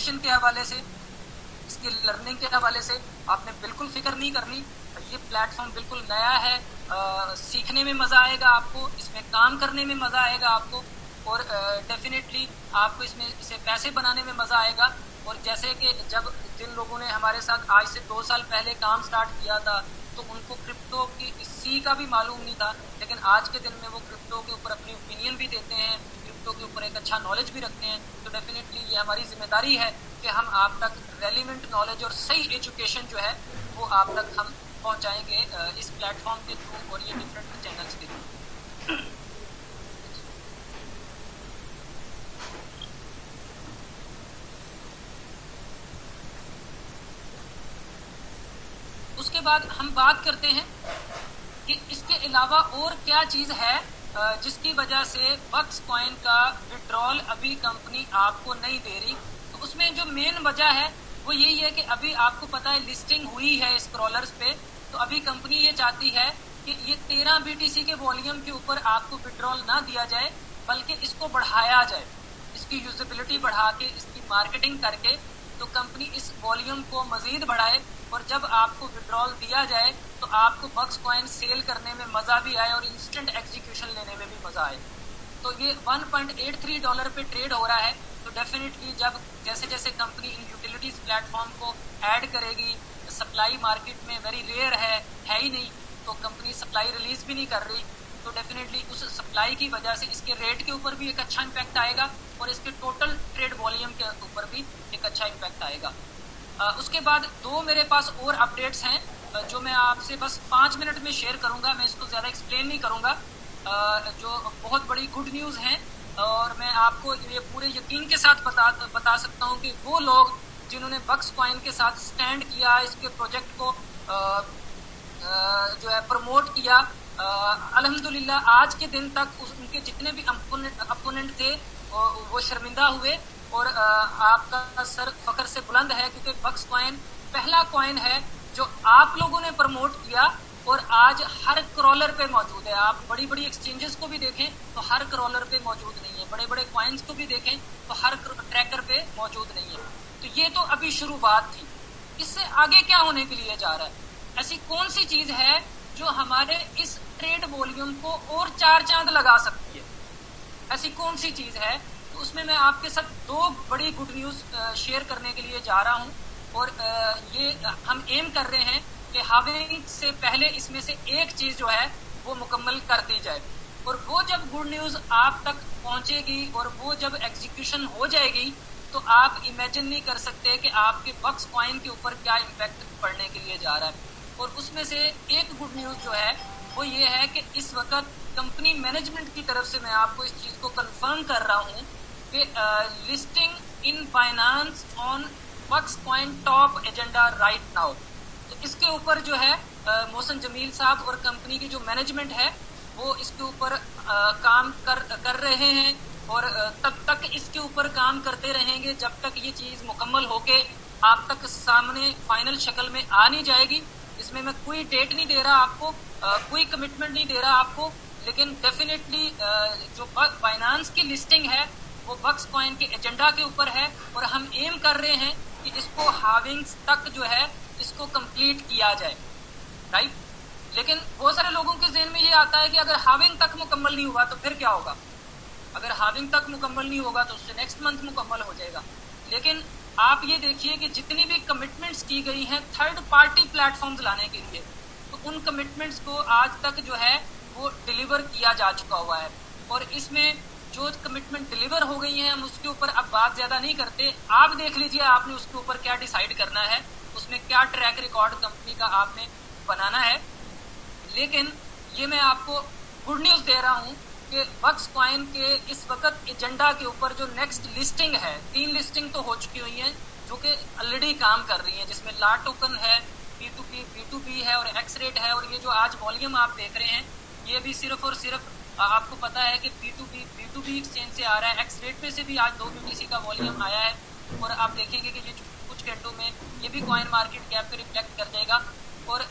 Education के हवाले से, स्किल लर्निंग के हवाले से आपने बिल्कुल फिक्र नहीं करनी। ये प्लेटफॉर्म बिल्कुल नया है, सीखने में मज़ा आएगा आपको, इसमें काम करने में मज़ा आएगा आपको, और डेफिनेटली आपको इसमें इसे पैसे बनाने में मज़ा आएगा। और जैसे कि जब जिन लोगों ने हमारे साथ आज से 2 साल पहले काम स्टार्ट किया था तो उनको क्रिप्टो की सी का भी मालूम नहीं था, लेकिन आज के दिन में वो क्रिप्टो के ऊपर अपनी ओपिनियन भी देते हैं, क्रिप्टो के ऊपर एक अच्छा नॉलेज भी रखते हैं। तो डेफिनेटली ये हमारी जिम्मेदारी है कि हम आप तक रेलिवेंट नॉलेज और सही एजुकेशन जो है वो आप तक हम पहुंचाएंगे इस प्लेटफॉर्म के थ्रू और ये डिफरेंट चैनल्स के थ्रू। उसके बाद हम बात करते हैं कि इसके अलावा और क्या चीज़ है जिसकी वजह से बक्स कॉइन का विड्रॉल अभी कंपनी आपको नहीं दे रही। तो उसमें जो मेन वजह है वो यही है कि अभी आपको पता है लिस्टिंग हुई है स्क्रॉलर्स पे, तो अभी कंपनी ये चाहती है कि ये 13 BTC के वॉल्यूम के ऊपर आपको विड्रॉल ना दिया जाए, बल्कि इसको बढ़ाया जाए, इसकी यूजेबिलिटी बढ़ा के, इसकी मार्केटिंग करके तो कंपनी इस वॉल्यूम को मजीद बढ़ाए, और जब आपको विड्रॉल दिया जाए तो आपको बक्स कॉइन सेल करने में मज़ा भी आए और इंस्टेंट एग्जीक्यूशन लेने में भी मज़ा आए। तो ये $1.83 पे ट्रेड हो रहा है। तो डेफिनेटली जब जैसे जैसे कंपनी इन यूटिलिटीज प्लेटफॉर्म को ऐड करेगी, सप्लाई मार्केट में वेरी रेयर है ही नहीं, तो कंपनी सप्लाई रिलीज भी नहीं कर रही, तो डेफिनेटली उस सप्लाई की वजह से इसके रेट के ऊपर भी एक अच्छा इम्पैक्ट आएगा और इसके टोटल ट्रेड वॉल्यूम के ऊपर भी एक अच्छा इम्पैक्ट आएगा। उसके बाद 2 मेरे पास और अपडेट्स हैं जो मैं आपसे बस 5 मिनट में शेयर करूंगा, मैं इसको ज़्यादा एक्सप्लेन नहीं करूंगा, जो बहुत बड़ी गुड न्यूज़ हैं, और मैं आपको ये पूरे यकीन के साथ बता सकता हूं कि वो लोग जिन्होंने बक्स कॉइन के साथ स्टैंड किया, इसके प्रोजेक्ट को जो है प्रमोट किया, अल्हम्दुलिल्लाह आज के दिन तक उनके जितने भी अपोनेंट थे वो शर्मिंदा हुए, और आपका सर फख्र से बुलंद है, क्योंकि बक्स कॉइन पहला कॉइन है जो आप लोगों ने प्रमोट किया और आज हर क्रॉलर पे मौजूद है। आप बड़ी बड़ी एक्सचेंजेस को भी देखें तो हर क्रॉलर पे मौजूद नहीं है, बड़े बड़े कॉइन्स को भी देखें तो हर ट्रैकर पे मौजूद नहीं है। तो ये तो अभी शुरुआत थी, इससे आगे क्या होने के लिए जा रहा है? ऐसी कौन सी चीज है जो हमारे इस ट्रेड वॉल्यूम को और 4 चांद लगा सकती है? ऐसी कौन सी चीज है? तो उसमें मैं आपके साथ 2 बड़ी गुड न्यूज शेयर करने के लिए जा रहा हूं, और ये हम एम कर रहे हैं कि हाविंग से पहले इसमें से एक चीज जो है वो मुकम्मल कर दी जाए, और वो जब गुड न्यूज आप तक पहुंचेगी और वो जब एग्जीक्यूशन हो जाएगी तो आप इमेजिन नहीं कर सकते कि आपके बक्स कॉइन के ऊपर क्या इम्पैक्ट पड़ने के लिए जा रहा है। और उसमें से एक गुड न्यूज जो है वो ये है कि इस वक्त कंपनी मैनेजमेंट की तरफ से मैं आपको इस चीज को कंफर्म कर रहा हूँ कि listing in finance on bucks coin top agenda right now. तो इसके ऊपर जो है मोहसिन जमील साहब और कंपनी की जो मैनेजमेंट है वो इसके ऊपर काम कर रहे हैं, और तब तक इसके ऊपर काम करते रहेंगे जब तक ये चीज मुकम्मल होके आप तक सामने फाइनल शक्ल में आ नहीं जाएगी। इसमें मैं कोई डेट नहीं दे रहा आपको, कोई कमिटमेंट नहीं दे रहा आपको, लेकिन डेफिनेटली जो फाइनेंस की लिस्टिंग है वो बक्स कॉइन के एजेंडा के ऊपर है, और हम एम कर रहे हैं कि इसको हाविंग तक जो है इसको कंप्लीट किया जाए, राइट। लेकिन बहुत सारे लोगों के ज़हन में ये आता है कि अगर हाविंग तक मुकम्मल नहीं हुआ तो फिर क्या होगा? अगर हाविंग तक मुकम्मल नहीं होगा तो उससे नेक्स्ट मंथ मुकम्मल हो जाएगा। लेकिन आप ये देखिए कि जितनी भी कमिटमेंट्स की गई हैं थर्ड पार्टी प्लेटफॉर्म्स लाने के लिए, तो उन कमिटमेंट्स को आज तक जो है वो डिलीवर किया जा चुका हुआ है, और इसमें जो कमिटमेंट डिलीवर हो गई हैं हम उसके ऊपर अब बात ज्यादा नहीं करते। आप देख लीजिए आपने उसके ऊपर क्या डिसाइड करना है, उसमें क्या ट्रैक रिकॉर्ड कंपनी का आपने बनाना है। लेकिन ये मैं आपको गुड न्यूज दे रहा हूँ कि बक्स कॉइन के इस वक्त एजेंडा के ऊपर जो नेक्स्ट लिस्टिंग है, 3 लिस्टिंग तो हो चुकी हुई हैं जो कि ऑलरेडी काम कर रही हैं, जिसमें ला टोकन है, P2P, B2B है और एक्स रेट है। और ये जो आज वॉल्यूम आप देख रहे हैं ये भी सिर्फ और सिर्फ आपको पता है कि B2B एक्सचेंज से आ रहा है। एक्स रेट पे से भी आज 2 BTC का वॉल्यूम आया है, और आप देखेंगे कि ये कुछ घंटों में ये भी कॉइन मार्केट कैप पे रिफ्लेक्ट कर जाएगा। और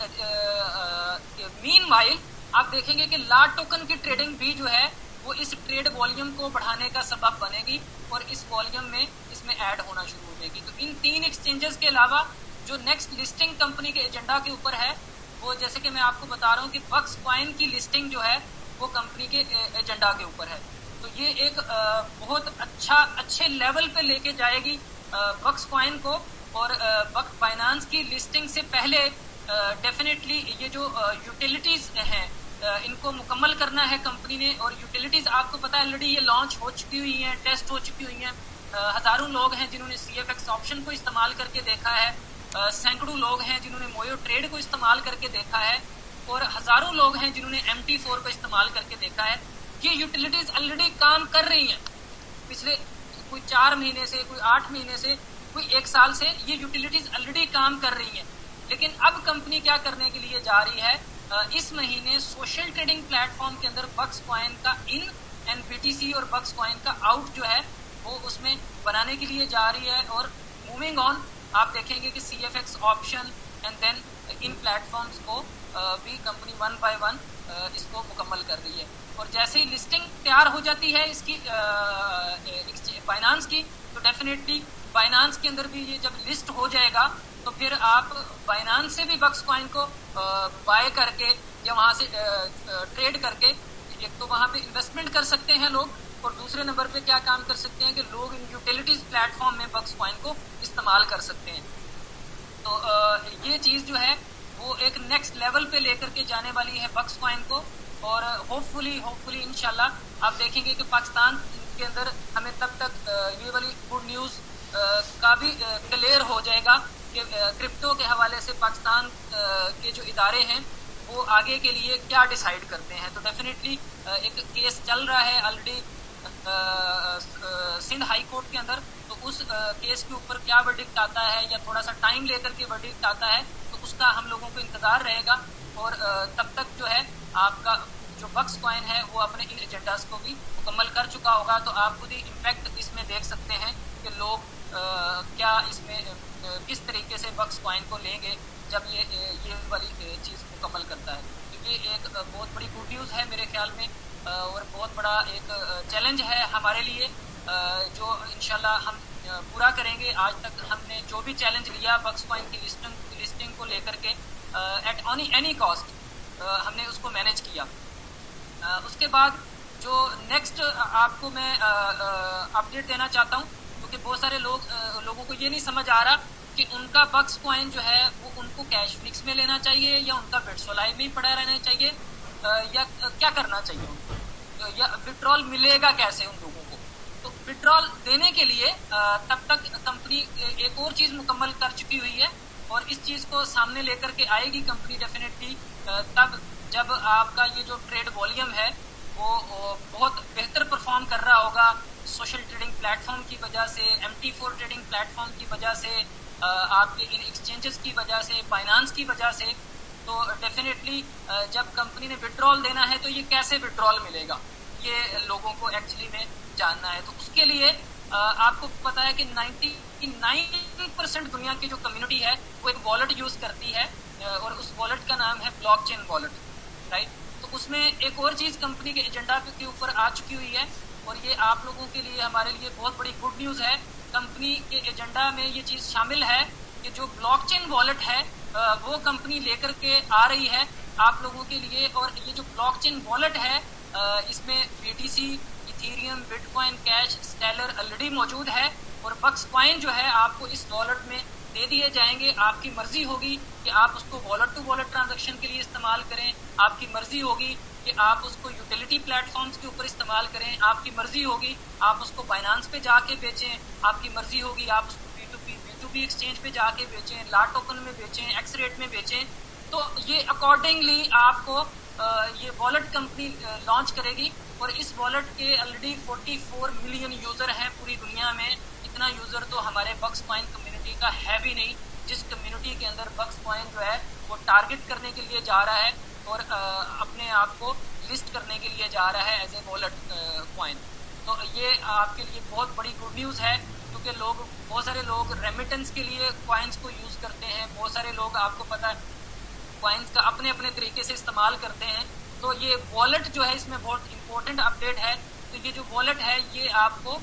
मीनवाइल आप देखेंगे कि ला टोकन की ट्रेडिंग भी जो है वो इस ट्रेड वॉल्यूम को बढ़ाने का सबब बनेगी, और इस वॉल्यूम में इसमें ऐड होना शुरू हो जाएगी। तो इन 3 एक्सचेंजेस के अलावा जो नेक्स्ट लिस्टिंग कंपनी के एजेंडा के ऊपर है, वो जैसे कि मैं आपको बता रहा हूँ कि बक्स कॉइन की लिस्टिंग जो है वो कंपनी के एजेंडा के ऊपर है। तो ये एक बहुत अच्छे लेवल पे लेके जाएगी बक्स कॉइन को। और बक्स फाइनेंस की लिस्टिंग से पहले डेफिनेटली ये जो यूटिलिटीज हैं इनको मुकम्मल करना है कंपनी ने। और यूटिलिटीज आपको पता है ऑलरेडी ये लॉन्च हो चुकी हुई हैं, टेस्ट हो चुकी हुई हैं। हजारों लोग हैं जिन्होंने CFX ऑप्शन को इस्तेमाल करके देखा है, सैकड़ों लोग हैं जिन्होंने मोयो ट्रेड को इस्तेमाल करके देखा है, और हजारों लोग हैं जिन्होंने MT4 को इस्तेमाल करके देखा है। ये यूटिलिटीज ऑलरेडी काम कर रही हैं पिछले कोई 4 महीने से, कोई 8 महीने से, कोई 1 साल से ये यूटिलिटीज ऑलरेडी काम कर रही हैं। लेकिन अब कंपनी क्या करने के लिए जा रही है, इस महीने सोशल ट्रेडिंग प्लेटफॉर्म के अंदर बक्स कॉइन का इन एंड BTC और बक्स कॉइन का आउट जो है वो उसमें बनाने के लिए जा रही है। और मूविंग ऑन आप देखेंगे कि CFX ऑप्शन एंड देन इन प्लेटफॉर्म्स को भी कंपनी 1 by 1 इसको मुकम्मल कर रही है। और जैसे ही लिस्टिंग तैयार हो जाती है इसकी फाइनेंस की, तो डेफिनेटली फाइनेंस के अंदर भी ये जब लिस्ट हो जाएगा तो फिर आप फाइनेंस से भी बक्स कॉइन को बाय करके या वहाँ से ट्रेड करके एक तो वहाँ पे इन्वेस्टमेंट कर सकते हैं लोग, और दूसरे नंबर पे क्या काम कर सकते हैं कि लोग इन यूटिलिटीज प्लेटफॉर्म में बक्स कॉइन को इस्तेमाल कर सकते हैं। तो ये चीज़ जो है वो एक नेक्स्ट लेवल पे लेकर के जाने वाली है बक्स कॉइन को। और होपफुली इंशाल्लाह आप देखेंगे कि पाकिस्तान के अंदर हमें तब तक ये वाली गुड न्यूज़ का भी क्लियर हो जाएगा कि क्रिप्टो के हवाले से पाकिस्तान के जो इदारे हैं वो आगे के लिए क्या डिसाइड करते हैं। तो डेफिनेटली एक केस चल रहा है ऑलरेडी सिंध हाई कोर्ट के अंदर, तो उस केस के ऊपर क्या वर्डिक्ट आता है या थोड़ा सा टाइम लेकर के वर्डिक्ट आता है, तो उसका हम लोगों को इंतजार रहेगा। और तब तक जो है आपका जो बक्स कॉइन है वो अपने इन एजेंडास को भी मुकम्मल कर चुका होगा। तो आप खुद ही इम्पैक्ट इसमें देख सकते हैं कि लोग क्या इसमें किस तरीके से बक्स कॉइन को लेंगे जब ये वाली चीज़ मुकम्मल करता है। तो ये एक बहुत बड़ी गुड न्यूज़ है मेरे ख्याल में, और बहुत बड़ा एक चैलेंज है हमारे लिए जो इंशाल्लाह हम पूरा करेंगे। आज तक हमने जो भी चैलेंज लिया बक्स कॉइन की लिस्टिंग को लेकर के एट एनी कॉस्ट हमने उसको मैनेज किया। उसके बाद जो नेक्स्ट आपको मैं अपडेट देना चाहता हूँ, क्योंकि बहुत सारे लोगों को ये नहीं समझ आ रहा कि उनका बक्स कॉइन जो है वो उनको कैश फिक्स में लेना चाहिए या उनका बिटसोलाइव में ही पड़ा रहना चाहिए, या क्या करना चाहिए उनको, या विड्रॉल मिलेगा कैसे उन लोगों को। तो विड्रॉल देने के लिए तब तक कंपनी एक और चीज़ मुकम्मल कर चुकी हुई है, और इस चीज़ को सामने लेकर के आएगी कंपनी डेफिनेटली तब जब आपका ये जो ट्रेड वॉल्यूम है वो बहुत बेहतर परफॉर्म कर रहा होगा सोशल ट्रेडिंग प्लेटफॉर्म की वजह से, MT4 ट्रेडिंग प्लेटफॉर्म की वजह से, आपके इन एक्सचेंजेस की वजह से, फाइनेंस की वजह से। तो डेफिनेटली जब कंपनी ने विड्रॉल देना है तो ये कैसे विड्रॉल मिलेगा ये लोगों को एक्चुअली में जानना है। तो उसके लिए आपको पता है कि 99% दुनिया की जो कम्युनिटी है वो एक वॉलेट यूज करती है, और उस वॉलेट का नाम है ब्लॉकचेन वॉलेट, राइट। तो उसमें एक और चीज़ कंपनी के एजेंडा के ऊपर आ चुकी हुई है, और ये आप लोगों के लिए हमारे लिए बहुत बड़ी गुड न्यूज़ है। कंपनी के एजेंडा में ये चीज़ शामिल है कि जो ब्लॉकचेन वॉलेट है वो कंपनी लेकर के आ रही है आप लोगों के लिए। और ये जो ब्लॉकचेन वॉलेट है इसमें BTC, Ethereum, bitcoin, cash, Stellar already मौजूद है, और बक्स कॉइन जो है आपको इस वॉलेट में दे दिए जाएंगे। आपकी मर्जी होगी कि आप उसको वॉलेट टू वॉलेट ट्रांजैक्शन के लिए इस्तेमाल करें, आपकी मर्जी होगी कि आप उसको यूटिलिटी प्लेटफॉर्म्स के ऊपर इस्तेमाल करें, आपकी मर्जी होगी आप उसको फाइनेंस पे जाके बेचें, आपकी मर्जी होगी आप उसको B2B एक्सचेंज पे जाके बेचें, ला टोकन में बेचें, एक्स रेट में बेचें। तो ये अकॉर्डिंगली आपको ये वॉलेट कंपनी लॉन्च करेगी, और इस वॉलेट के ऑलरेडी 44 मिलियन यूज़र हैं पूरी दुनिया में। इतना यूज़र तो हमारे बक्स कॉइन कम्युनिटी का है भी नहीं, जिस कम्युनिटी के अंदर बक्स कॉइन जो है वो टारगेट करने के लिए जा रहा है और अपने आप को लिस्ट करने के लिए जा रहा है एज ए वॉलेट कॉइन। तो ये आपके लिए बहुत बड़ी गुड न्यूज़ है, क्योंकि बहुत सारे लोग रेमिटेंस के लिए कॉइन्स को यूज़ करते हैं, बहुत सारे लोग आपको पता है कॉइन्स का अपने अपने तरीके से इस्तेमाल करते हैं। तो ये वॉलेट जो है इसमें बहुत इंपॉर्टेंट अपडेट है तो ये जो वॉलेट है ये आपको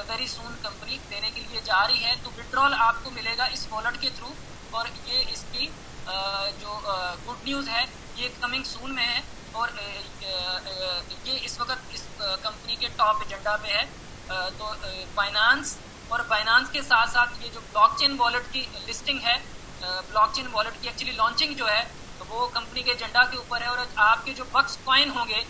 वेरी सून कंपनी देने के लिए जा रही है। तो विड्रॉल आपको मिलेगा इस वॉलेट के थ्रू, और ये इसकी जो गुड न्यूज़ है ये कमिंग सून में है, और ये इस वक्त इस कंपनी के टॉप एजेंडा पे है। तो बाइनांस और बाइनांस के साथ साथ ये जो ब्लॉकचेन वॉलेट की लिस्टिंग है, ब्लॉकचेन वॉलेट की एक्चुअली लॉन्चिंग जो है वो कंपनी के एजेंडा के ऊपर है। और आपके जो बक्स कॉइन होंगे,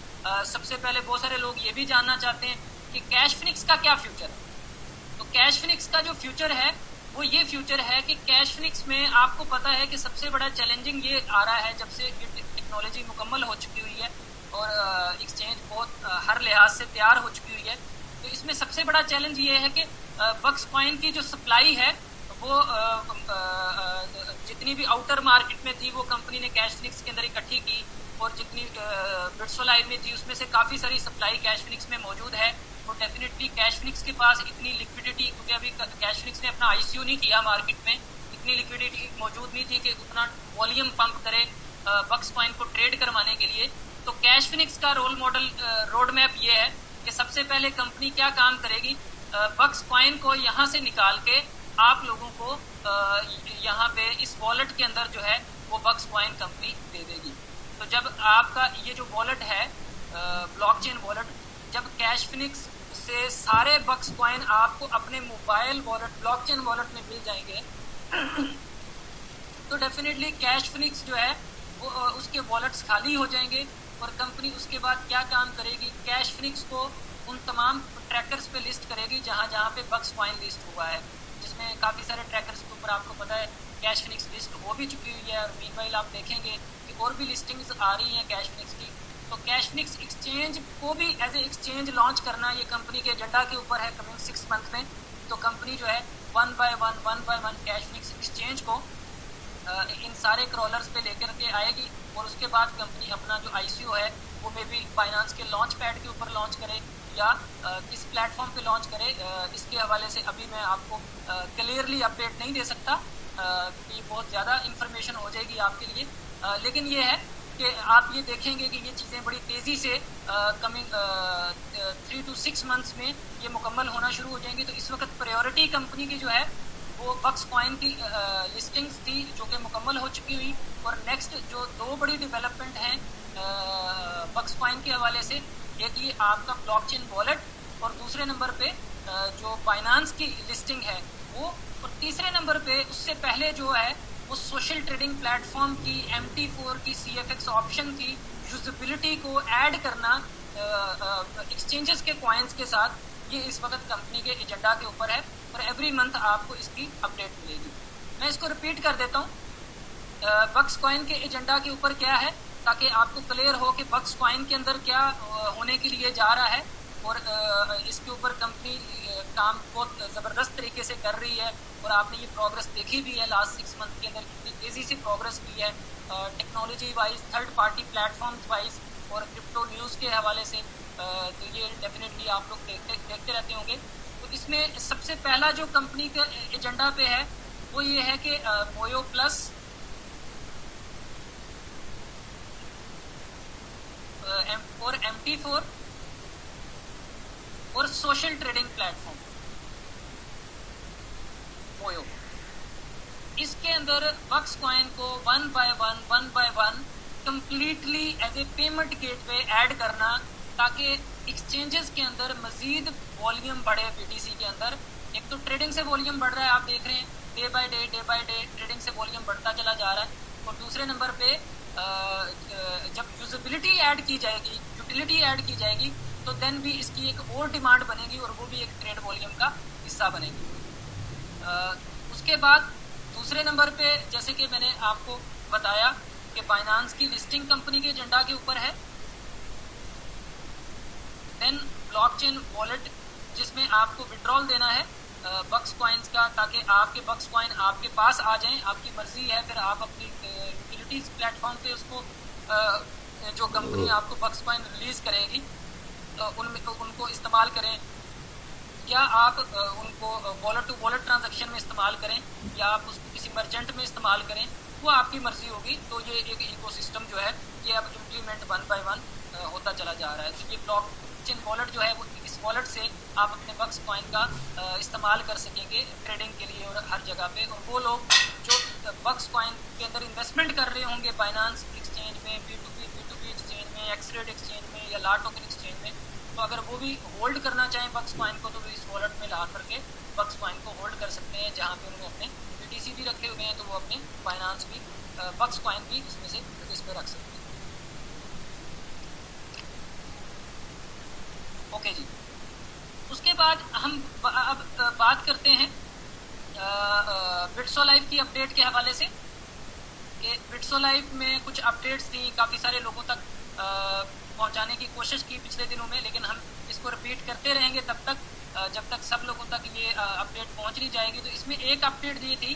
सबसे पहले बहुत सारे लोग ये भी जानना चाहते हैं कि कैश फिनिक्स का क्या फ्यूचर है। तो कैश फिनिक्स का जो फ्यूचर है वो ये फ्यूचर है कि कैश फिनिक्स में आपको पता है कि सबसे बड़ा चैलेंजिंग ये आ रहा है जब से ये टेक्नोलॉजी मुकम्मल हो चुकी हुई है और एक्सचेंज बहुत हर लिहाज से तैयार हो चुकी हुई है। तो इसमें सबसे बड़ा चैलेंज ये है कि बक्स कॉइन की जो सप्लाई है वो जितनी भी आउटर मार्केट में थी वो कंपनी ने कैश फिनिक्स के अंदर इकट्ठी की, और जितनी बिट्सोलाइव में थी उसमें से काफ़ी सारी सप्लाई कैश फिनिक्स में मौजूद है। और डेफिनेटली कैश फिनिक्स के पास इतनी लिक्विडिटी, क्योंकि अभी कैश फिनिक्स ने अपना आईसीयू नहीं किया मार्केट में, इतनी लिक्विडिटी मौजूद नहीं थी कि उतना वॉल्यूम पंप करे बक्स कॉइन को ट्रेड करवाने के लिए। तो कैश फिनिक्स का रोल मॉडल रोड मैप ये है कि सबसे पहले कंपनी क्या काम करेगी, बक्स कॉइन को यहाँ से निकाल के आप लोगों को यहाँ पे इस वॉलेट के अंदर जो है वो बक्स कॉइन कंपनी दे देगी। तो जब आपका ये जो वॉलेट है ब्लॉकचेन वॉलेट, जब कैश फिनिक्स से सारे बक्स कॉइन आपको अपने मोबाइल वॉलेट ब्लॉकचेन वॉलेट में मिल जाएंगे तो डेफिनेटली कैश फिनिक्स जो है वो उसके वॉलेट्स खाली हो जाएंगे। और कंपनी उसके बाद क्या काम करेगी, कैश फिनिक्स को उन तमाम ट्रैकर्स पे लिस्ट करेगी जहाँ जहाँ पे बक्स कॉइन लिस्ट हुआ है, जिसमें काफ़ी सारे ट्रैकर्स के ऊपर आपको पता है कैश फिनिक्स लिस्ट हो भी चुकी हुई है। और मीनवाइल आप देखेंगे कि और भी लिस्टिंग्स आ रही हैं कैश फिनिक्स की। तो कैश फिनिक्स एक्सचेंज को भी एज ए एक्सचेंज लॉन्च करना ये कंपनी के एजेंडा के ऊपर है कमिंग 6 मंथ में। तो कंपनी जो है one by one cash Phoenix exchange को इन सारे क्रॉलर्स पे लेकर के आएगी, और उसके बाद कंपनी अपना जो आईसीओ है वो मे भी बाइनांस के लॉन्च पैड के ऊपर लॉन्च करे या किस प्लेटफॉर्म पे लॉन्च करे। इसके हवाले से अभी मैं आपको क्लियरली अपडेट नहीं दे सकता कि बहुत ज़्यादा इंफॉर्मेशन हो जाएगी आपके लिए। लेकिन ये है कि आप ये देखेंगे कि ये चीज़ें बड़ी तेज़ी से कमिंग 3 to 6 मंथ्स में ये मुकम्मल होना शुरू हो जाएंगी। तो इस वक्त प्रायोरिटी कंपनी की जो है वो बक्स कॉइन की लिस्टिंग्स थी जो कि मुकम्मल हो चुकी हुई। और नेक्स्ट जो दो बड़ी डेवलपमेंट हैं बक्स कॉइन के हवाले से, एक ये आपका ब्लॉकचेन वॉलेट और दूसरे नंबर पे जो बाइनांस की लिस्टिंग है वो, और तीसरे नंबर पे उससे पहले जो है वो सोशल ट्रेडिंग प्लेटफॉर्म की MT4 की CFX ऑप्शन की यूजेबिलिटी को ऐड करना एक्सचेंजेस के कॉइन्स के साथ, ये इस वक्त कंपनी के एजेंडा के ऊपर है और एवरी मंथ आपको इसकी अपडेट मिलेगी। मैं इसको रिपीट कर देता हूँ, बक्स कॉइन के एजेंडा के ऊपर क्या है, ताकि आपको क्लियर हो कि बक्स कॉइन के अंदर क्या होने के लिए जा रहा है। और इसके ऊपर कंपनी काम बहुत ज़बरदस्त तरीके से कर रही है, और आपने ये प्रोग्रेस देखी भी है लास्ट 6 मंथ के अंदर कितनी तेज़ी से प्रोग्रेस की है technology wise, third party platforms wise और क्रिप्टो न्यूज़ के हवाले से। तो ये डेफिनेटली आप लोग देखते रहते होंगे। तो इसमें सबसे पहला जो कंपनी के एजेंडा पे है वो ये है कि मोयो प्लस और MT4 और सोशल ट्रेडिंग प्लेटफॉर्म मोयो, इसके अंदर बक्स कॉइन को one by one completely as a payment gateway add करना, ताकि एक्सचेंजेस के अंदर मजीद वॉल्यूम बढ़े। BTC के अंदर एक तो ट्रेडिंग से वॉल्यूम बढ़ रहा है, आप देख रहे हैं डे बाय डे ट्रेडिंग से वॉल्यूम बढ़ता चला जा रहा है। और दूसरे नंबर पे जब यूजेबिलिटी ऐड की जाएगी, यूटिलिटी ऐड की जाएगी, तो देन भी इसकी एक और डिमांड बनेगी और वो भी एक ट्रेड वॉल्यूम का हिस्सा बनेगी। उसके बाद दूसरे नंबर पे जैसे कि मैंने आपको बताया कि बाइनांस की लिस्टिंग कंपनी के एजेंडा के ऊपर है। देन ब्लॉकचेन वॉलेट जिसमें आपको विड्रॉल देना है बक्स कॉइन्स का, ताकि आपके बक्स कॉइन आपके पास आ जाएं। आपकी मर्जी है, फिर आप अपनी यूटिलिटीज प्लेटफॉर्म पे उसको जो कंपनी आपको बक्स कॉइन रिलीज करेगी उनको इस्तेमाल करें, या आप उनको वॉलेट टू वॉलेट ट्रांजैक्शन में इस्तेमाल करें, या आप उसको किसी मर्चेंट में इस्तेमाल करें, वो आपकी मर्जी होगी। तो ये एक इकोसिस्टम जो है ये अब इम्प्लीमेंट वन बाय वन होता चला जा रहा है। तो ये ब्लॉकचेन वॉलेट जो है वो इस इस वॉलेट से आप अपने बक्स कॉइन का इस्तेमाल कर सकेंगे ट्रेडिंग के लिए और हर जगह पे। और वो लोग जो बक्स कॉइन के अंदर इन्वेस्टमेंट कर रहे होंगे बाइनांस एक्सचेंज में, B2B एक्सचेंज में, एक्सरेड एक्सचेंज में या ला टोकन एक्सचेंज में, तो अगर वो भी होल्ड करना चाहें बक्स कॉइन को, तो वो इस वॉलेट में ला करके बक्स कॉइन को होल्ड कर सकते हैं। जहाँ पे उन्होंने अपने BTC भी रखे हुए हैं तो वो अपने बाइनांस भी बक्स कॉइन भी इसमें से इस पर रख सकते हैं। ओके जी, उसके बाद हम अब बात करते हैं बिट्सो लाइव की अपडेट के हवाले से कि बिट्सो लाइव में कुछ अपडेट्स थी, काफ़ी सारे लोगों तक पहुंचाने की कोशिश की पिछले दिनों में, लेकिन हम इसको रिपीट करते रहेंगे तब तक जब तक सब लोगों तक ये अपडेट पहुंच नहीं जाएगी। तो इसमें एक अपडेट ये थी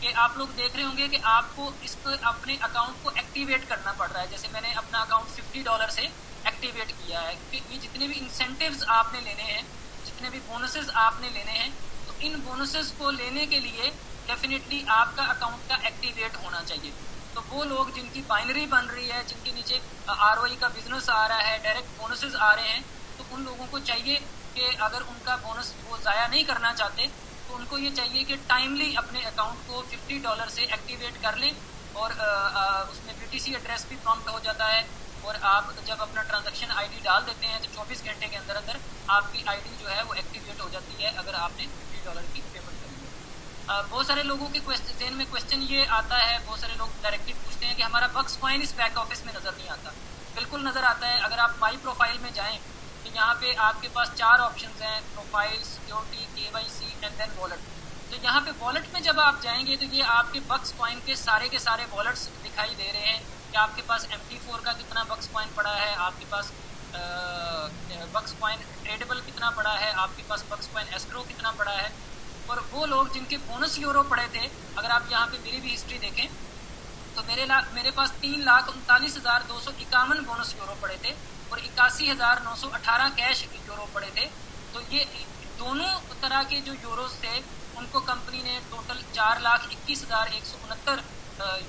कि आप लोग देख रहे होंगे कि आपको इसको अपने अकाउंट को एक्टिवेट करना पड़ रहा है। जैसे मैंने अपना अकाउंट $50 से एक्टिवेट किया है, क्योंकि ये जितने भी इंसेंटिव्स आपने लेने हैं, जितने भी बोनसेस आपने लेने हैं, तो इन बोनसेस को लेने के लिए डेफिनेटली आपका अकाउंट का एक्टिवेट होना चाहिए। तो वो लोग जिनकी बाइनरी बन रही है, जिनके नीचे ROI का बिजनेस आ रहा है, डायरेक्ट बोनसेस आ रहे हैं, तो उन लोगों को चाहिए कि अगर उनका बोनस वो ज़ाया नहीं करना चाहते तो उनको ये चाहिए कि टाइमली अपने अकाउंट को $50 से एक्टिवेट कर लें। और उसमें BTC एड्रेस भी प्रॉम्प्ट हो जाता है, और आप जब अपना ट्रांजैक्शन ID डाल देते हैं तो 24 घंटे के अंदर अंदर आपकी ID जो है वो एक्टिवेट हो जाती है अगर आपने $50 की पेमेंट करी है। बहुत सारे लोगों के ज़हन में क्वेश्चन ये आता है, बहुत सारे लोग डायरेक्टली पूछते हैं कि हमारा बक्स कॉइन इस बैक ऑफिस में नज़र नहीं आता। बिल्कुल नज़र आता है। अगर आप माई प्रोफाइल में जाएँ तो यहाँ पे आपके पास 4 ऑप्शंस हैं, profile, security, KYC and then wallet. तो यहाँ पे वॉलेट में जब आप जाएंगे तो ये आपके बक्स कॉइन के सारे वॉलेट्स दिखाई दे रहे हैं कि आपके पास MT4 का कितना बक्स कॉइन पड़ा है, आपके पास बक्स कॉइन ट्रेडेबल कितना पड़ा है, आपके पास बक्स कॉइन एस्क्रो कितना पड़ा है। और वो लोग जिनके बोनस यूरो पड़े थे, अगर आप यहाँ पे मेरी भी हिस्ट्री देखें तो मेरे पास 3,39,251 बोनस यूरो पड़े थे और 81,918 कैश यूरो पड़े थे। तो ये दोनों तरह के जो यूरोस थे उनको कंपनी ने टोटल 4,21,169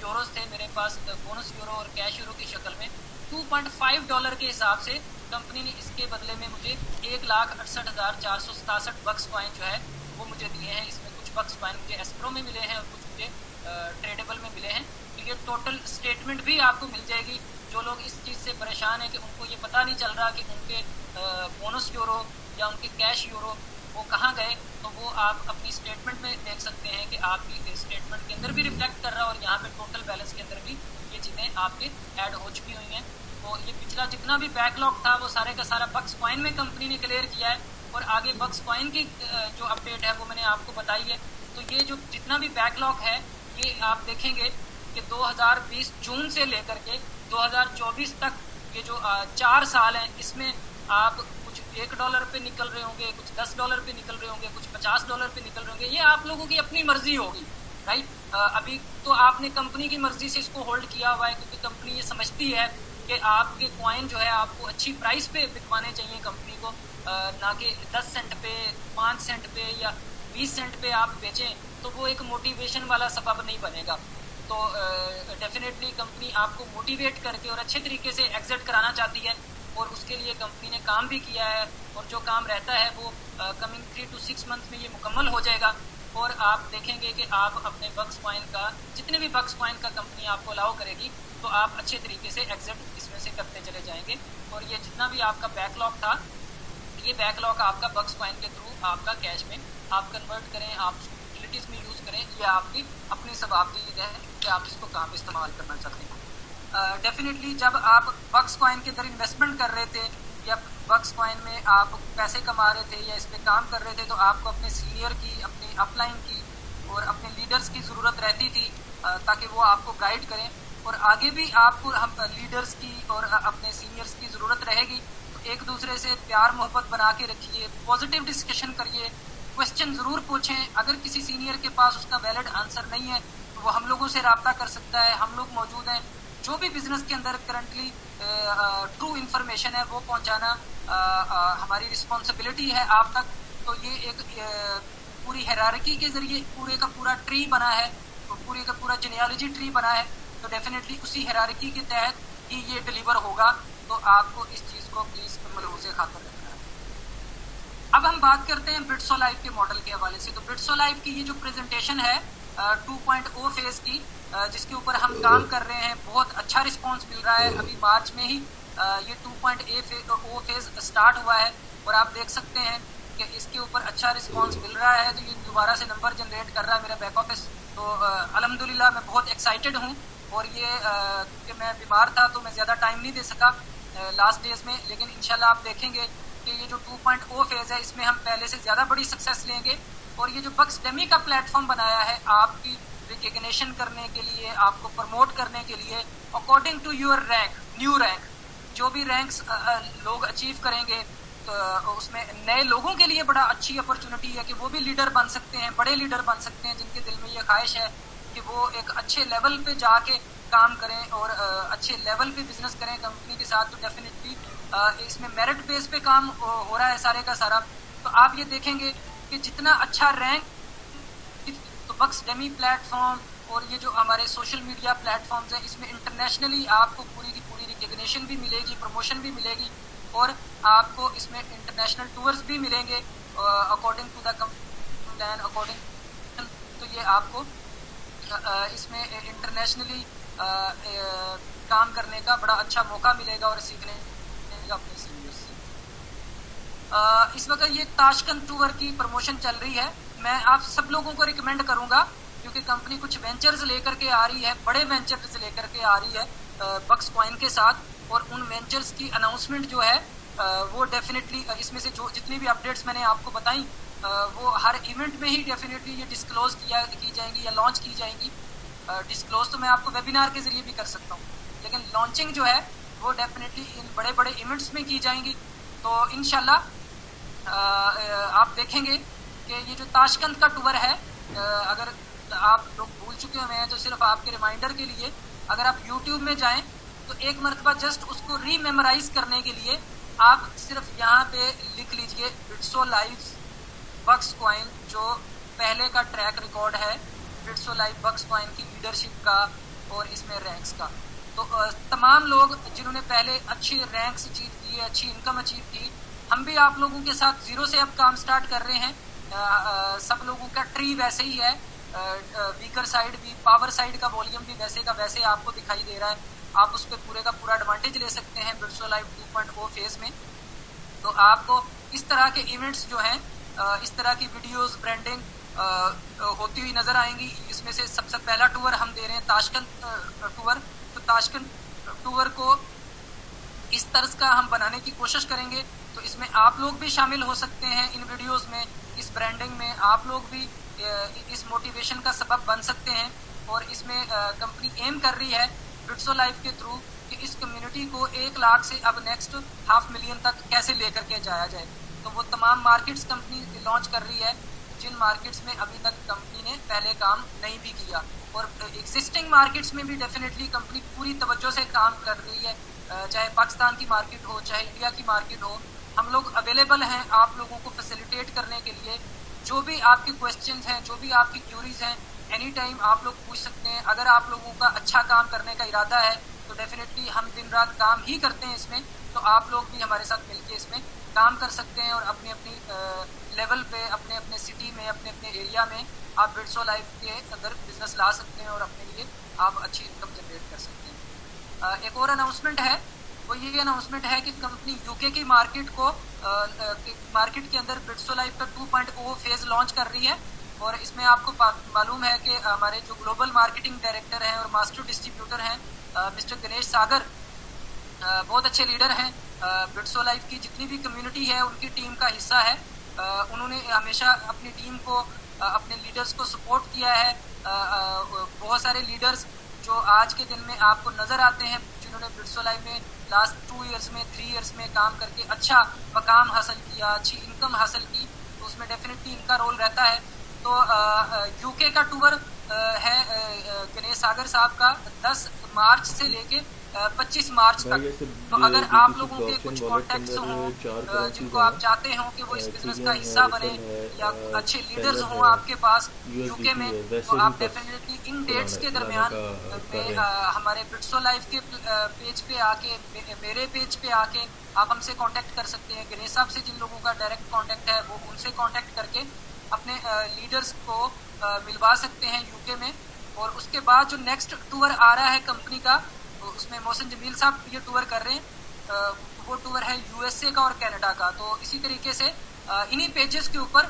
यूरोस थे मेरे पास बोनस यूरो और कैश यूरो की शक्ल में। $2.5 के हिसाब से कंपनी ने इसके बदले में मुझे 1,68,467 बक्स कॉइन जो है वो मुझे दिए हैं। इसमें कुछ बक्स कॉइन मुझे एस्क्रो में मिले हैं और कुछ मुझे ट्रेडेबल में मिले हैं। तो ये टोटल स्टेटमेंट भी आपको मिल जाएगी। जो लोग इस चीज़ से परेशान हैं कि उनको ये पता नहीं चल रहा कि उनके बोनस यूरो या उनके कैश यूरो वो कहाँ गए, तो वो आप अपनी स्टेटमेंट में देख सकते हैं कि आपकी स्टेटमेंट के अंदर भी रिफ्लेक्ट कर रहा है और यहाँ पे टोटल बैलेंस के अंदर भी ये चीज़ें आपके ऐड हो चुकी हुई हैं। तो ये पिछला जितना भी बैकलॉग था वो सारे का सारा बक्स कॉइन में कंपनी ने क्लियर किया है और आगे बक्स कॉइन की जो अपडेट है वो मैंने आपको बताई है। तो ये जो जितना भी बैकलॉग है ये आप देखेंगे कि 2020 जून से लेकर के 2024 तक ये जो 4 साल हैं, इसमें आप कुछ $1 पे निकल रहे होंगे, कुछ $10 पे निकल रहे होंगे, कुछ $50 पे निकल रहे होंगे। ये आप लोगों की अपनी मर्जी होगी, राइट। अभी तो आपने कंपनी की मर्जी से इसको होल्ड किया हुआ है, क्योंकि कंपनी ये समझती है कि आपके कॉइन जो है आपको अच्छी प्राइस पे बिकवाने चाहिए कंपनी को, ना कि 10 सेंट पे, 5 सेंट पे या 20 सेंट पे आप बेचें, तो वो एक मोटिवेशन वाला सबब नहीं बनेगा। तो डेफिनेटली कंपनी आपको मोटिवेट करके और अच्छे तरीके से एग्जिट कराना चाहती है और उसके लिए कंपनी ने काम भी किया है और जो काम रहता है वो कमिंग 3 to 6 मंथ में ये मुकम्मल हो जाएगा और आप देखेंगे कि आप अपने बक्स कॉइन का जितने भी बक्स कॉइन का कंपनी आपको अलाउ करेगी तो आप अच्छे तरीके से एग्जिट इसमें से करते चले जाएंगे। और ये जितना भी आपका बैकलॉग था, ये बैकलॉग आपका बक्स कॉइन के थ्रू आपका कैश में आप कन्वर्ट करें, आप यूटिलिटीज़ में यूज़ करें, ये आपकी अपनी सवाबदीद है कि आप इसको काम में इस्तेमाल करना चाहते हैं। डेफिनेटली जब आप बक्स कॉइन के अंदर इन्वेस्टमेंट कर रहे थे या बक्स कॉइन में आप पैसे कमा रहे थे या इस पर काम कर रहे थे, तो आपको अपने सीनियर की, अपनी अपलाइन की और अपने लीडर्स की ज़रूरत रहती थी ताकि वो आपको गाइड करें। और आगे भी आपको हम लीडर्स की और अपने सीनियर्स की ज़रूरत रहेगी। तो एक दूसरे से प्यार मोहब्बत बना के रखिए, पॉजिटिव डिस्कशन करिए, क्वेश्चन ज़रूर पूछें। अगर किसी सीनियर के पास उसका वैलिड आंसर नहीं है तो वो हम लोगों से रब्ता कर सकता है, हम लोग मौजूद हैं। जो भी बिजनेस के अंदर करंटली ट्रू इन्फॉर्मेशन है वो पहुंचाना हमारी रिस्पॉन्सिबिलिटी है आप तक। तो ये एक पूरी हायरार्की के जरिए पूरे का पूरा ट्री बना है, तो पूरे का पूरा जेनियोलॉजी ट्री बना है, तो डेफिनेटली उसी हायरार्की के तहत ही ये डिलीवर होगा। तो आपको इस चीज़ को प्लीज़ मलहूज़ खातर रखना है। अब हम बात करते हैं बिट्सो लाइव के मॉडल के हवाले से। तो बिट्सो लाइव की ये जो प्रेजेंटेशन है 2.0 फेज की, जिसके ऊपर हम काम कर रहे हैं, बहुत अच्छा रिस्पांस मिल रहा है। अभी मार्च में ही ये 2.0 फेज स्टार्ट हुआ है और आप देख सकते हैं कि इसके ऊपर अच्छा रिस्पांस मिल रहा है। तो ये दोबारा से नंबर जनरेट कर रहा है मेरा बैक ऑफिस। तो अल्हम्दुलिल्लाह मैं बहुत एक्साइटेड हूँ। और ये क्योंकि मैं बीमार था तो मैं ज़्यादा टाइम नहीं दे सका लास्ट डेज में, लेकिन इंशाल्लाह आप देखेंगे कि ये जो 2.0 फेज है इसमें हम पहले से ज़्यादा बड़ी सक्सेस लेंगे। और ये जो बक्स डमी का प्लेटफॉर्म बनाया है आपकी रिकग्निशन करने के लिए, आपको प्रमोट करने के लिए, according to your rank, new rank, जो भी रैंक्स लोग अचीव करेंगे तो उसमें नए लोगों के लिए बड़ा अच्छी अपॉर्चुनिटी है कि वो भी लीडर बन सकते हैं, बड़े लीडर बन सकते हैं, जिनके दिल में ये ख्वाहिश है कि वो एक अच्छे लेवल पे जाके काम करें और अच्छे लेवल पे बिजनेस करें कंपनी के साथ। तो डेफिनेटली इसमें मेरिट बेस पे काम हो रहा है सारे का सारा। तो आप ये देखेंगे कि जितना अच्छा रैंक, तो बक्स डमी प्लेटफॉर्म और ये जो हमारे सोशल मीडिया प्लेटफॉर्म्स हैं, इसमें इंटरनेशनली आपको पूरी की पूरी रिकग्निशन भी मिलेगी, प्रमोशन भी मिलेगी और आपको इसमें इंटरनेशनल टूर्स भी मिलेंगे according to the plan, according. तो ये आपको इसमें इंटरनेशनली काम करने का बड़ा अच्छा मौका मिलेगा और सीखने का अपने सीनियर्स से। इस वक्त ये ताशकंद टूर की प्रमोशन चल रही है। मैं आप सब लोगों को रिकमेंड करूंगा, क्योंकि कंपनी कुछ वेंचर्स लेकर के आ रही है, बड़े वेंचर्स लेकर के आ रही है बक्स कॉइन के साथ। और उन वेंचर्स की अनाउंसमेंट जो है वो डेफिनेटली इसमें से जो जितनी भी अपडेट्स मैंने आपको बताई वो हर इवेंट में ही डेफिनेटली ये डिस्क्लोज की जाएंगी या लॉन्च की जाएंगी। डिस्क्लोज तो मैं आपको वेबिनार के जरिए भी कर सकता हूँ, लेकिन लॉन्चिंग जो है वो डेफिनेटली इन बड़े बड़े इवेंट्स में की जाएंगी। तो इंशाल्लाह आप देखेंगे कि ये जो ताशकंद का टूर है, अगर आप लोग भूल चुके हुए हैं तो सिर्फ आपके रिमाइंडर के लिए, अगर आप यूट्यूब में जाएं तो एक मरतबा जस्ट उसको रीमेमोराइज करने के लिए आप सिर्फ यहाँ पे लिख लीजिए बिट्सो लाइव बक्स कॉइन, जो पहले का ट्रैक रिकॉर्ड है बिट्सो लाइव बक्स कॉइन की लीडरशिप का और इसमें रैंक्स का। तो तमाम लोग जिन्होंने पहले अच्छी रैंक्स अचीव की, अच्छी इनकम अचीव की, हम भी आप लोगों के साथ जीरो से अब काम स्टार्ट कर रहे हैं। सब लोगों का ट्री वैसे ही है, वीकर साइड भी, पावर साइड का वॉल्यूम भी वैसे का वैसे आपको दिखाई दे रहा है। आप उस पर पूरे का पूरा एडवांटेज ले सकते हैं बिट्सो लाइव 2.0 फेज में। तो आपको इस तरह के इवेंट्स जो हैं, इस तरह की वीडियोस, ब्रांडिंग होती हुई नजर आएंगी। इसमें से सबसे पहला टूर हम दे रहे हैं ताशकंद टूर। तो ताशकंद टूर को इस तर्ज का हम बनाने की कोशिश करेंगे। तो इसमें आप लोग भी शामिल हो सकते हैं इन वीडियोस में, इस ब्रांडिंग में आप लोग भी इस मोटिवेशन का सबब बन सकते हैं। और इसमें कंपनी एम कर रही है बिट्सो लाइव के थ्रू कि इस कम्युनिटी को 1 लाख से अब नेक्स्ट 500,000 तक कैसे लेकर के जाया जाए। तो वो तमाम मार्केट्स कंपनी लॉन्च कर रही है जिन मार्केट्स में अभी तक कंपनी ने पहले काम नहीं भी किया। और एग्जिस्टिंग मार्केट्स में भी डेफिनेटली कंपनी पूरी तवज्जो से काम कर रही है, चाहे पाकिस्तान की मार्केट हो, चाहे इंडिया की मार्केट हो। हम लोग अवेलेबल हैं आप लोगों को फैसिलिटेट करने के लिए। जो भी आपके क्वेश्चंस हैं, जो भी आपकी क्यूरीज हैं, एनी टाइम आप लोग पूछ सकते हैं। अगर आप लोगों का अच्छा काम करने का इरादा है तो डेफिनेटली हम दिन रात काम ही करते हैं इसमें। तो आप लोग भी हमारे साथ मिलकर इसमें काम कर सकते हैं और अपनी अपनी लेवल पे, अपने अपने सिटी में, अपने अपने एरिया में आप बिट्सो लाइव के अंदर बिजनेस ला सकते हैं और अपने लिए आप अच्छी इनकम जनरेट कर सकते हैं। एक और अनाउंसमेंट है, वो ये अनाउंसमेंट है कि कंपनी यूके की मार्केट को मार्केट के अंदर बिट्सो लाइव का 2.0 फेज लॉन्च कर रही है। और इसमें आपको मालूम है कि हमारे जो ग्लोबल मार्केटिंग डायरेक्टर हैं और मास्टर डिस्ट्रीब्यूटर हैं मिस्टर गणेश सागर, बहुत अच्छे लीडर हैं। बिट्सो लाइव की जितनी भी कम्युनिटी है उनकी टीम का हिस्सा है। उन्होंने हमेशा अपनी टीम को, अपने लीडर्स को सपोर्ट किया है। बहुत सारे लीडर्स जो आज के दिन में आपको नजर आते हैं, जिन्होंने बिट्सो लाइव में लास्ट 2 इयर्स में, 3 इयर्स में काम करके अच्छा मकाम हासिल किया, अच्छी इनकम हासिल की, तो उसमें डेफिनेटली इनका रोल रहता है। तो यूके का टूर है गणेश सागर साहब का 10 मार्च से लेके 25 मार्च तक। तो अगर आप लोगों के कुछ कॉन्टेक्ट्स हों जिनको आप चाहते हो कि वो इस बिजनेस का हिस्सा बने या अच्छे लीडर्स हों आपके पास यूके में, तो आप डेफिनेटली इन डेट्स के दरमियान में हमारे बिट्सो लाइफ के पेज पे आके, मेरे पेज पे आके आप हमसे कांटेक्ट कर सकते हैं। गणेश साहब से जिन लोगों का डायरेक्ट कांटेक्ट है वो उनसे कांटेक्ट करके अपने लीडर्स को मिलवा सकते हैं यूके में। और उसके बाद जो नेक्स्ट टूर आ रहा है कंपनी का, तो उसमें मोहसिन जमील साहब ये टूर कर रहे हैं, वो टूर है यूएसए का और कनाडा का। तो इसी तरीके से इन्हीं पेजेस के ऊपर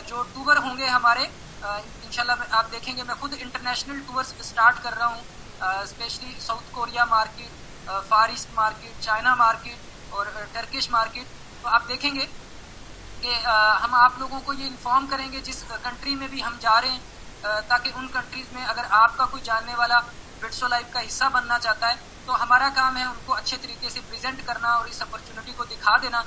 जो टूर होंगे हमारे, इंशाल्लाह आप देखेंगे। मैं खुद इंटरनेशनल टूर्स स्टार्ट कर रहा हूँ, स्पेशली साउथ कोरिया मार्केट, फार ईस्ट मार्केट, चाइना मार्केट और टर्किश मार्केट। तो आप देखेंगे कि हम आप लोगों को ये इन्फॉर्म करेंगे जिस कंट्री में भी हम जा रहे हैं, ताकि उन कंट्रीज में अगर आपका कोई जानने वाला बिट्सो लाइफ का हिस्सा बनना चाहता है तो हमारा काम है उनको अच्छे तरीके से प्रेजेंट करना और इस अपॉर्चुनिटी को दिखा देना।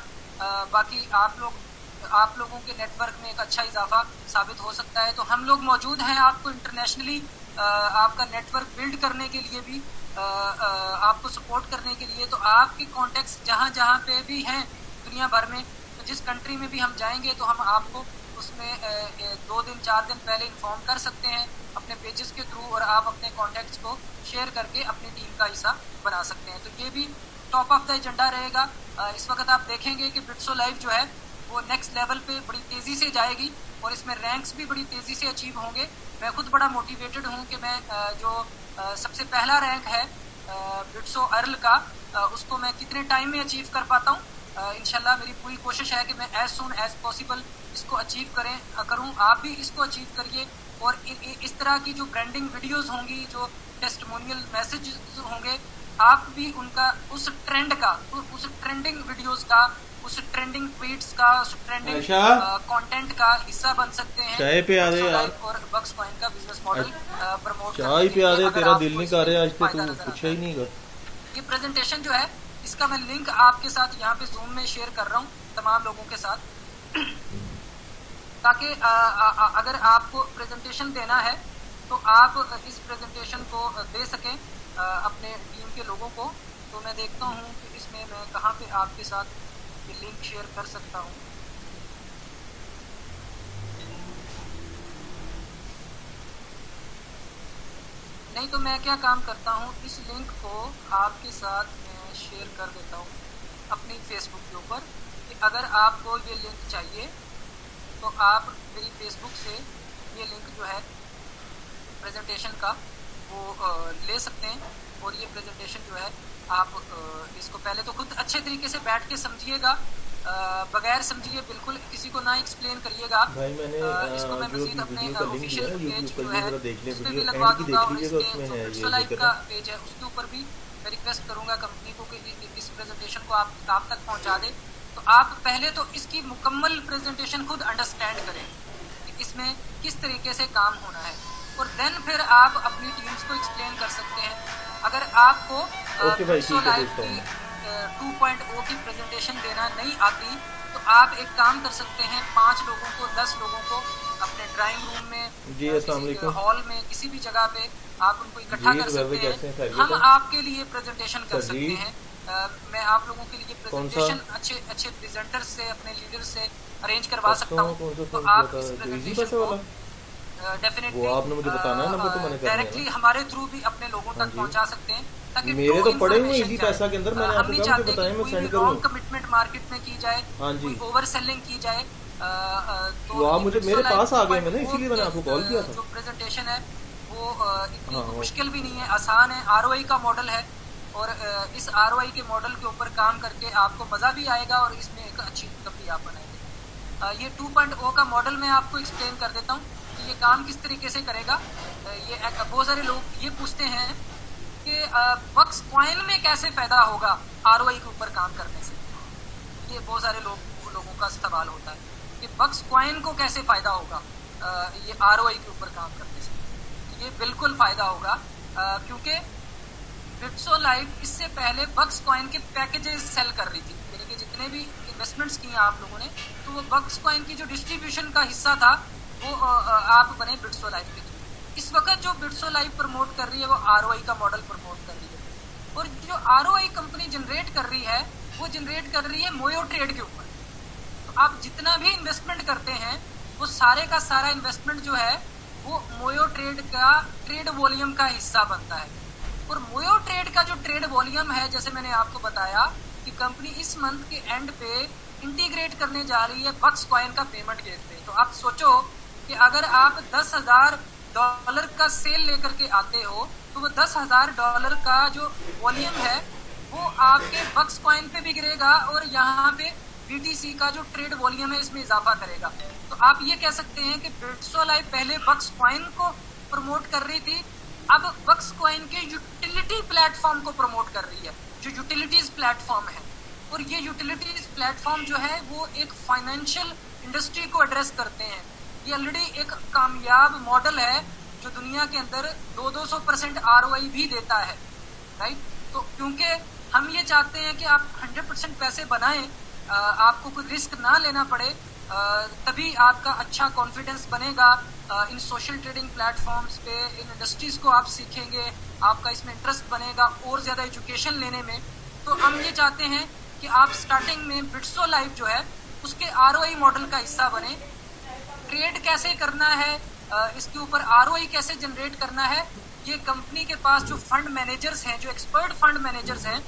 बाकी आप लोगों के नेटवर्क में एक अच्छा इजाफा साबित हो सकता है। तो हम लोग मौजूद हैं आपको इंटरनेशनली आपका नेटवर्क बिल्ड करने के लिए भी, आपको सपोर्ट करने के लिए। तो आपके कॉन्टेक्ट्स जहाँ जहाँ पे भी हैं दुनिया भर में, तो जिस कंट्री में भी हम जाएंगे तो हम आपको उसमें 2 दिन 4 दिन पहले इन्फॉर्म कर सकते हैं अपने पेजेस के थ्रू, और आप अपने कॉन्टेक्ट्स को शेयर करके अपनी टीम का हिस्सा बना सकते हैं। तो ये भी टॉप ऑफ द एजेंडा रहेगा। इस वक्त आप देखेंगे कि बिट्सो लाइफ जो है वो नेक्स्ट लेवल पे बड़ी तेज़ी से जाएगी और इसमें रैंक्स भी बड़ी तेज़ी से अचीव होंगे। मैं खुद बड़ा मोटिवेटेड हूँ कि मैं जो सबसे पहला रैंक है बिट्सो अर्ल का, उसको मैं कितने टाइम में अचीव कर पाता हूँ। इंशाल्लाह मेरी पूरी कोशिश है कि मैं एज सून एज पॉसिबल इसको अचीव करूं। आप भी इसको अचीव करिए और इस तरह की जो ब्रांडिंग वीडियोस होंगी, जो टेस्टिमोनियल मैसेज होंगे, आप भी उनका उस ट्रेंड का, उस ट्रेंडिंग वीडियोस का, उस ट्रेंडिंग ट्वीट्स का, उस ट्रेंडिंग कंटेंट का हिस्सा बन सकते हैं। चाय पे आ दे यार, और बक्स कॉइन का बिजनेस मॉडल प्रमोट चाय पे आ दे, तेरा दिल नहीं कर रहा आज तो तू पूछा ही नहीं। ये प्रेजेंटेशन जो है इसका मैं लिंक आपके साथ यहाँ पे जूम में शेयर कर रहा हूँ तमाम लोगों के साथ, ताकि अगर आपको प्रेजेंटेशन देना है तो आप इस प्रेजेंटेशन को दे सकें अपने टीम के लोगों को। तो मैं देखता हूँ कि इसमें मैं कहाँ पे आपके साथ ये लिंक शेयर कर सकता हूँ। नहीं तो मैं क्या काम करता हूँ, इस लिंक को आपके साथ मैं शेयर कर देता हूँ अपनी फेसबुक के ऊपर, कि अगर आपको ये लिंक चाहिए तो आप मेरी फेसबुक से ये लिंक जो है प्रेजेंटेशन का वो ले सकते हैं। और ये प्रेजेंटेशन जो है आप इसको पहले तो खुद अच्छे तरीके से बैठ के समझिएगा, बगैर समझिए बिल्कुल किसी को ना एक्सप्लेन करिएगा। भाई मैंने इसको मैं मजीद अपने ऑफिशियल पेज जो है उस पर भी वीडियो लगवा एंड की दूंगा, देख और लीजिएगा, इसके उसमें है बिट्सो ये लाइफ जिक्र का पेज है उसके ऊपर भी मैं रिक्वेस्ट करूंगा कंपनी को कि इस प्रेजेंटेशन को आप तक पहुंचा दे। तो आप पहले तो इसकी मुकम्मल प्रेजेंटेशन खुद अंडरस्टैंड करें कि इसमें किस तरीके से काम होना है, और देन फिर आप अपनी टीम्स को एक्सप्लेन कर सकते हैं। अगर आपको बिट्सो लाइफ की 2.0 की प्रेजेंटेशन देना नहीं आती तो आप एक काम कर सकते हैं, 5 लोगों को 10 लोगों को अपने ड्राइंग रूम में, हॉल में, किसी भी जगह पे आप उनको इकट्ठा कर सकते हैं। हम आपके लिए प्रेजेंटेशन कर सकते हैं। मैं आप लोगों के लिए प्रेजेंटेशन अच्छे प्रेजेंटर्स से, अपने लीडर से अरेंज करवा सकता हूँ। तो आप इस प्रेजेंटेशन को डेफिनेटली वो आपने मुझे बताना है नंबर, तो मैंने डायरेक्टली हमारे थ्रू भी अपने लोगों तक पहुंचा सकते हैं, ताकि मेरे तो पड़े हुए इसी पैसा के अंदर मैंने आपको कहा बताया मैं सेंड करूं। कमिटमेंट मार्केट में की जाए, हाँ जी, ओवर सेलिंग की जाए, तो आप मुझे मेरे पास आ गए, मैंने इसीलिए मैंने आपको कॉल किया था। जो प्रेजेंटेशन है वो इतनी मुश्किल भी नहीं है, आसान है, ROI का मॉडल है, और इस ROI के मॉडल के ऊपर काम करके आपको मजा भी आएगा और इसमें एक अच्छी इनकम भी आप बनाएंगे। ये 2.0 का मॉडल मैं आपको एक्सप्लेन कर देता हूँ कि ये काम किस तरीके से करेगा। ये बहुत सारे लोग ये पूछते हैं कि बक्स कॉइन में कैसे फायदा होगा ROI के ऊपर काम करने से। ये बहुत सारे लोगों का सवाल होता है कि बक्स कॉइन को कैसे फायदा होगा ये ROI के ऊपर काम करने से। ये बिल्कुल फायदा होगा, क्योंकि बिट्सो लाइफ इससे पहले बक्स कॉइन के पैकेजेस सेल कर रही थी, यानी कि जितने भी इन्वेस्टमेंट्स किए आप लोगों ने, तो वो बक्स कॉइन की जो डिस्ट्रीब्यूशन का हिस्सा था वो आप बने बिट्सो लाइफ के थ्रू। इस वक्त जो बिट्सो लाइफ प्रमोट कर रही है वो ROI का मॉडल प्रमोट कर रही है। और जो ROI कंपनी जनरेट कर रही है वो जनरेट कर रही है मोयो ट्रेड के ऊपर। तो आप जितना भी इन्वेस्टमेंट करते हैं वो सारे का सारा इन्वेस्टमेंट जो है वो मोयो ट्रेड का ट्रेड वॉल्यूम का हिस्सा बनता है। और मोयो ट्रेड का जो ट्रेड वॉल्यूम है, जैसे मैंने आपको बताया कि कंपनी इस मंथ के एंड पे इंटीग्रेट करने जा रही है बक्स कॉइन का पेमेंट गेटवे। तो आप सोचो कि अगर आप $10,000 का सेल लेकर के आते हो तो वो $10,000 का जो वॉल्यूम है वो आपके बक्स कॉइन पे भी गिरेगा और यहाँ पे BTC का जो ट्रेड वॉल्यूम है इसमें इजाफा करेगा। तो आप ये कह सकते हैं कि बिट्सोलाइव पहले बक्स कॉइन को प्रमोट कर रही थी, अब बक्स कॉइन के यूटिलिटी प्लेटफॉर्म को प्रमोट कर रही है, जो यूटिलिटीज प्लेटफॉर्म है। और ये यूटिलिटीज प्लेटफॉर्म जो है वो एक फाइनेंशियल इंडस्ट्री को एड्रेस करते हैं। ये ऑलरेडी एक कामयाब मॉडल है जो दुनिया के अंदर 200% ROI भी देता है, राइट। तो क्योंकि हम ये चाहते हैं कि आप 100% पैसे बनाएं, आपको कोई रिस्क ना लेना पड़े, तभी आपका अच्छा कॉन्फिडेंस बनेगा इन सोशल ट्रेडिंग प्लेटफॉर्म्स पे, इन इंडस्ट्रीज को आप सीखेंगे, आपका इसमें इंटरेस्ट बनेगा और ज्यादा एजुकेशन लेने में। तो हम ये चाहते हैं कि आप स्टार्टिंग में बिट्सोलाइव जो है उसके ROI मॉडल का हिस्सा बने। ट्रेड कैसे करना है, इसके ऊपर ROI कैसे जनरेट करना है, ये कंपनी के पास जो फंड मैनेजर्स हैं, जो एक्सपर्ट फंड मैनेजर्स हैं,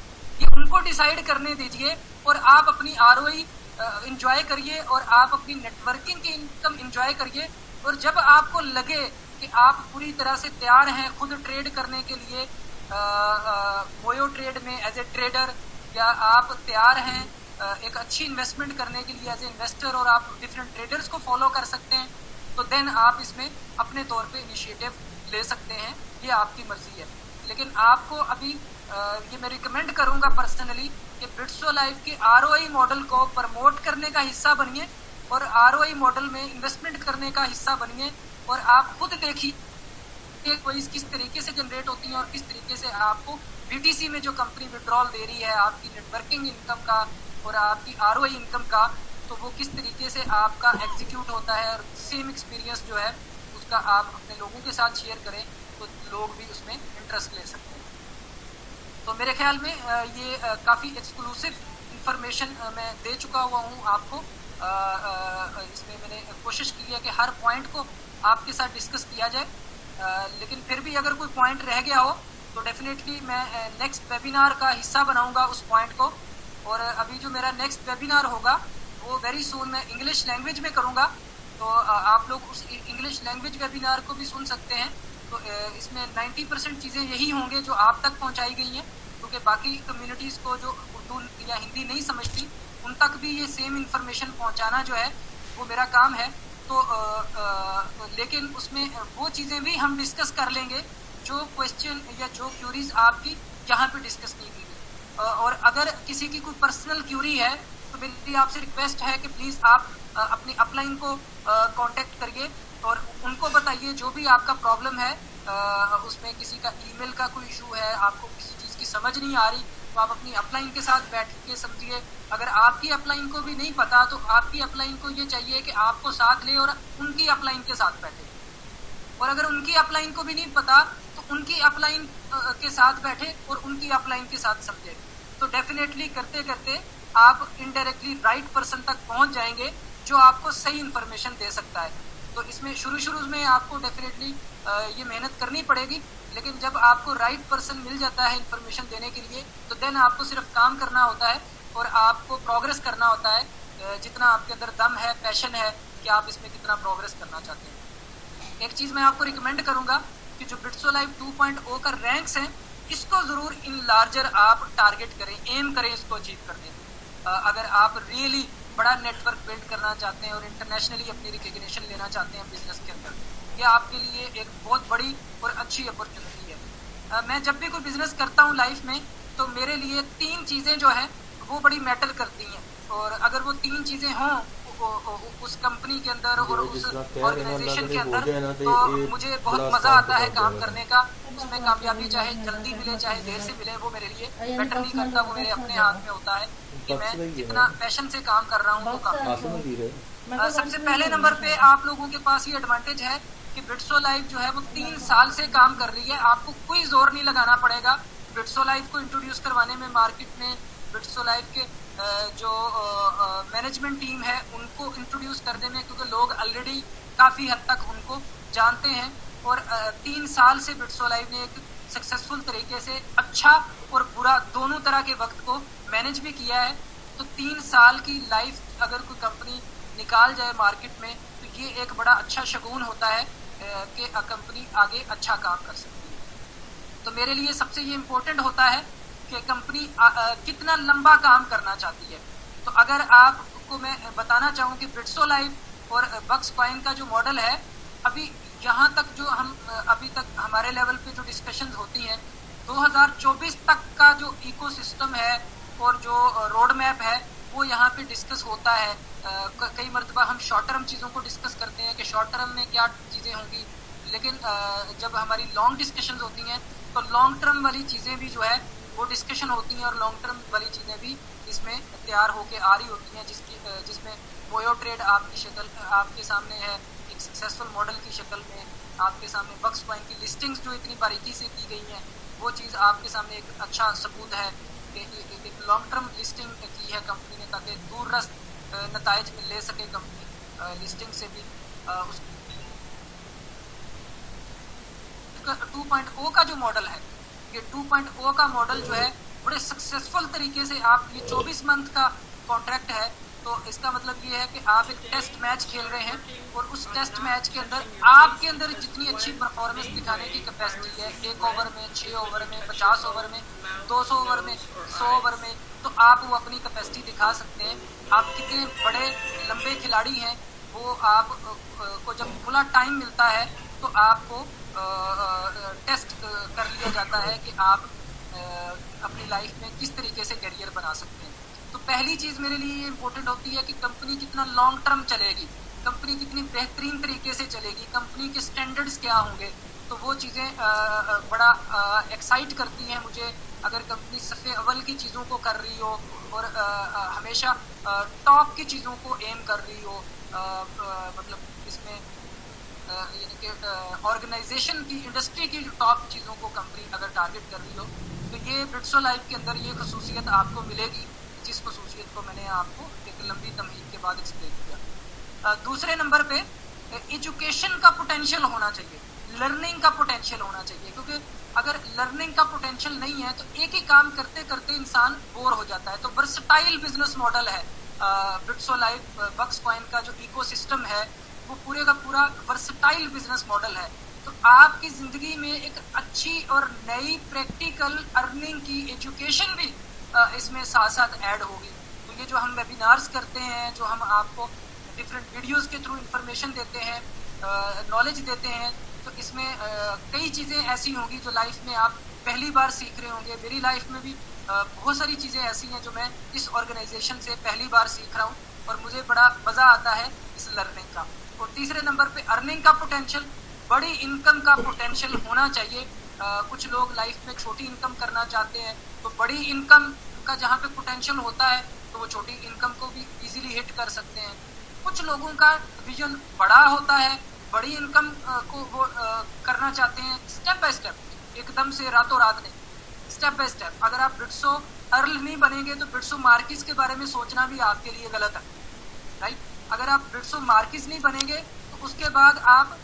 ये उनको डिसाइड करने दीजिए और आप अपनी ROI इंजॉय करिए और आप अपनी नेटवर्किंग की इनकम इंजॉय करिए। और जब आपको लगे कि आप पूरी तरह से तैयार हैं खुद ट्रेड करने के लिए मोयो ट्रेड में एज ए ट्रेडर, या आप तैयार हैं एक अच्छी इन्वेस्टमेंट करने के लिए एज ए इन्वेस्टर और आप डिफरेंट ट्रेडर्स को फॉलो कर सकते हैं, तो देन आप इसमें अपने तौर पे इनिशिएटिव ले सकते हैं, ये आपकी मर्जी है। लेकिन आपको अभी ये मैं रिकमेंड करूंगा पर्सनली कि बिट्सोलाइव के ROI मॉडल को प्रमोट करने का हिस्सा बनिए और ROI मॉडल में इन्वेस्टमेंट करने का हिस्सा बनिए और आप खुद देखिए कि कोई किस तरीके से जनरेट होती है और किस तरीके से आपको BTC में जो कंपनी विड्रॉल दे रही है आपकी नेटवर्किंग इनकम का और आपकी ROI इनकम का, तो वो किस तरीके से आपका एग्जीक्यूट होता है। और सेम एक्सपीरियंस जो है उसका आप अपने लोगों के साथ शेयर करें तो लोग भी उसमें इंटरेस्ट ले सकते हैं। तो मेरे ख्याल में ये काफ़ी एक्सक्लूसिव इंफॉर्मेशन मैं दे चुका हुआ हूँ आपको। इसमें मैंने कोशिश की है कि हर पॉइंट को आपके साथ डिस्कस किया जाए, लेकिन फिर भी अगर कोई पॉइंट रह गया हो तो डेफिनेटली मैं नेक्स्ट वेबिनार का हिस्सा बनाऊंगा उस पॉइंट को। और अभी जो मेरा नेक्स्ट वेबिनार होगा वो वेरी सून मैं इंग्लिश लैंग्वेज में करूँगा, तो आप लोग उस इंग्लिश लैंग्वेज वेबिनार को भी सुन सकते हैं। तो इसमें 90% चीज़ें यही होंगे जो आप तक पहुंचाई गई हैं, क्योंकि बाकी कम्युनिटीज़ को जो उर्दू या हिंदी नहीं समझती उन तक भी ये सेम इंफॉर्मेशन पहुंचाना जो है वो मेरा काम है। तो लेकिन उसमें वो चीज़ें भी हम डिस्कस कर लेंगे जो क्वेश्चन या जो क्यूरीज आपकी यहाँ पे डिस्कस नहीं की गई। और अगर किसी की कोई पर्सनल क्यूरी है तो मेरी आपसे रिक्वेस्ट है कि प्लीज़ आप अपनी अपलाइन को कांटेक्ट करिए और उनको बताइए जो भी आपका प्रॉब्लम है। उसमें किसी का ईमेल का कोई इशू है, आपको किसी चीज़ की समझ नहीं आ रही, तो आप अपनी अपलाइन के साथ बैठ के समझिए। अगर आपकी अपलाइन को भी नहीं पता तो आपकी अपलाइन को ये चाहिए कि आपको साथ ले और उनकी अपलाइन के साथ बैठे, और अगर उनकी अपलाइन को भी नहीं पता तो उनकी अपलाइन के साथ बैठे और उनकी अपलाइन के साथ समझे। तो डेफिनेटली करते करते आप इनडायरेक्टली राइट पर्सन तक पहुंच जाएंगे जो आपको सही इन्फॉर्मेशन दे सकता है। तो इसमें शुरू में आपको डेफिनेटली ये मेहनत करनी पड़ेगी, लेकिन जब आपको राइट पर्सन मिल जाता है इन्फॉर्मेशन देने के लिए तो देन आपको सिर्फ काम करना होता है और आपको प्रोग्रेस करना होता है। जितना आपके अंदर दम है, पैशन है कि आप इसमें कितना प्रोग्रेस करना चाहते हैं। एक चीज़ मैं आपको रिकमेंड करूंगा कि जो बिट्सोलाइव 2.0 का रैंक्स हैं इसको ज़रूर इन लार्जर आप टारगेट करें, एम करें इसको अचीव करने। अगर आप रियली बड़ा नेटवर्क बिल्ड करना चाहते हैं और इंटरनेशनली अपनी रिकग्निशन लेना चाहते हैं बिजनेस के अंदर, ये आपके लिए एक बहुत बड़ी और अच्छी अपॉर्चुनिटी है। मैं जब भी कोई बिजनेस करता हूँ लाइफ में तो मेरे लिए 3 चीज़ें जो हैं वो बड़ी मैटर करती हैं, और अगर वो 3 चीज़ें हों उस कंपनी के अंदर और उस ऑर्गेनाइजेशन के अंदर तो मुझे बहुत मजा आता है काम करने का। उसमें कामयाबी चाहे जल्दी मिले चाहे देर से मिले वो मेरे लिए मैटर नहीं करता, वो मेरे अपने हाथ में होता है कि मैं जितना पैशन से काम कर रहा हूँ तो काम। सबसे पहले नंबर पे आप लोगों के पास ये एडवांटेज है कि बिट्सोलाइव जो है वो 3 साल से काम कर रही है, आपको कोई जोर नहीं लगाना पड़ेगा। बिट्सो लाइव को इंट्रोड्यूस करवाने में मार्केट में बिट्सो लाइव के जो मैनेजमेंट टीम है उनको इंट्रोड्यूस करने में, क्योंकि लोग ऑलरेडी काफ़ी हद तक उनको जानते हैं और 3 साल से बिट्सो लाइव ने एक सक्सेसफुल तरीके से अच्छा और बुरा दोनों तरह के वक्त को मैनेज भी किया है। तो 3 साल की लाइफ अगर कोई कंपनी निकाल जाए मार्केट में तो ये एक बड़ा अच्छा शगुन होता है कि कंपनी आगे अच्छा काम कर सकती है। तो मेरे लिए सबसे ये इम्पोर्टेंट होता है कि कंपनी कितना लंबा काम करना चाहती है। तो अगर आपको मैं बताना चाहूँ कि बिट्सो लाइव और बक्स कॉइन का जो मॉडल है, अभी यहाँ तक जो हम अभी तक हमारे लेवल पे जो डिस्कशन होती हैं 2024 तक का जो इकोसिस्टम है और जो रोड मैप है वो यहाँ पे डिस्कस होता है। कई मरतबा हम शॉर्ट टर्म चीज़ों को डिस्कस करते हैं कि शॉर्ट टर्म में क्या चीज़ें होंगी, लेकिन जब हमारी लॉन्ग डिस्कशन होती हैं तो लॉन्ग टर्म वाली चीज़ें भी जो है वो डिस्कशन होती हैं और लॉन्ग टर्म वाली चीज़ें भी इसमें तैयार होके आ रही होती हैं, जिसमें बोयो ट्रेड आपकी शक्ल आपके सामने है, एक सक्सेसफुल मॉडल की शक्ल में आपके सामने बक्स कॉइन की लिस्टिंग्स जो इतनी बारीकी से की गई हैं वो चीज़ आपके सामने एक अच्छा सबूत है कि एक लॉन्ग टर्म लिस्टिंग की है कंपनी ने, ताकि दूररस्त नताइज में ले सके कंपनी लिस्टिंग से भी। उस 2.0 का जो मॉडल है, ये 2.0 का मॉडल जो है बड़े सक्सेसफुल तरीके से आप ये 24 मंथ का कॉन्ट्रैक्ट है, तो इसका मतलब ये है कि आप एक टेस्ट मैच खेल रहे हैं और उस टेस्ट मैच के अंदर आपके अंदर जितनी अच्छी परफॉर्मेंस दिखाने की कैपेसिटी है 1 ओवर में, 6 ओवर में, 50 ओवर में, 200 ओवर में, 100 ओवर में, तो आप वो अपनी कैपेसिटी दिखा सकते हैं। आप कितने बड़े लंबे खिलाड़ी हैं वो आप को जब खुला टाइम मिलता है तो आपको टेस्ट कर लिया जाता है कि आप अपनी लाइफ में किस तरीके से करियर बना सकते हैं। तो पहली चीज़ मेरे लिए ये इम्पोर्टेंट होती है कि कंपनी कितना लॉन्ग टर्म चलेगी, कंपनी कितनी बेहतरीन तरीके से चलेगी, कंपनी के स्टैंडर्ड्स क्या होंगे। तो वो चीज़ें बड़ा एक्साइट करती हैं मुझे। अगर कंपनी सफ़े अव्वल की चीज़ों को कर रही हो और हमेशा टॉप की चीज़ों को एम कर रही हो, मतलब इसमें यानी कि ऑर्गेनाइजेशन की, इंडस्ट्री की टॉप चीज़ों को कंपनी अगर टारगेट कर रही हो, तो ये बिट्सो लाइव के अंदर ये खसूसियत आपको मिलेगी, जिस खसूसियत को मैंने आपको एक लंबी तमहीद के बाद एक्सप्लेन किया। दूसरे नंबर पे एजुकेशन का पोटेंशियल होना चाहिए, लर्निंग का पोटेंशियल होना चाहिए, क्योंकि अगर लर्निंग का पोटेंशियल नहीं है तो एक ही काम करते करते इंसान बोर हो जाता है। तो वर्सटाइल बिजनेस मॉडल है बिट्सो लाइव बक्स कॉइन का जो इकोसिस्टम है वो पूरे का पूरा वर्सटाइल बिजनेस मॉडल है। तो आपकी ज़िंदगी में एक अच्छी और नई प्रैक्टिकल अर्निंग की एजुकेशन भी इसमें साथ साथ ऐड होगी। तो ये जो हम वेबिनार्स करते हैं, जो हम आपको डिफरेंट वीडियोस के थ्रू इंफॉर्मेशन देते हैं, नॉलेज देते हैं, तो इसमें कई चीज़ें ऐसी होंगी जो लाइफ में आप पहली बार सीख रहे होंगे। मेरी लाइफ में भी बहुत सारी चीज़ें ऐसी हैं जो मैं इस ऑर्गेनाइजेशन से पहली बार सीख रहा हूँ और मुझे बड़ा मज़ा आता है इस लर्निंग का। और तीसरे नंबर पे अर्निंग का पोटेंशियल, बड़ी इनकम का पोटेंशियल होना चाहिए। कुछ लोग लाइफ में छोटी इनकम करना चाहते हैं, तो बड़ी इनकम का जहाँ पे पोटेंशियल होता है तो वो छोटी इनकम को भी इजीली हिट कर सकते हैं। कुछ लोगों का विजन बड़ा होता है, बड़ी इनकम को वो करना चाहते हैं स्टेप बाय स्टेप, एकदम से रातों रात नहीं, स्टेप बाय स्टेप। अगर आप बिट्सो अर्ल नहीं बनेंगे तो बिट्सो मार्किस के बारे में सोचना भी आपके लिए गलत है, राइट। अगर आप बिट्सो मार्किस नहीं बनेंगे तो उसके बाद आप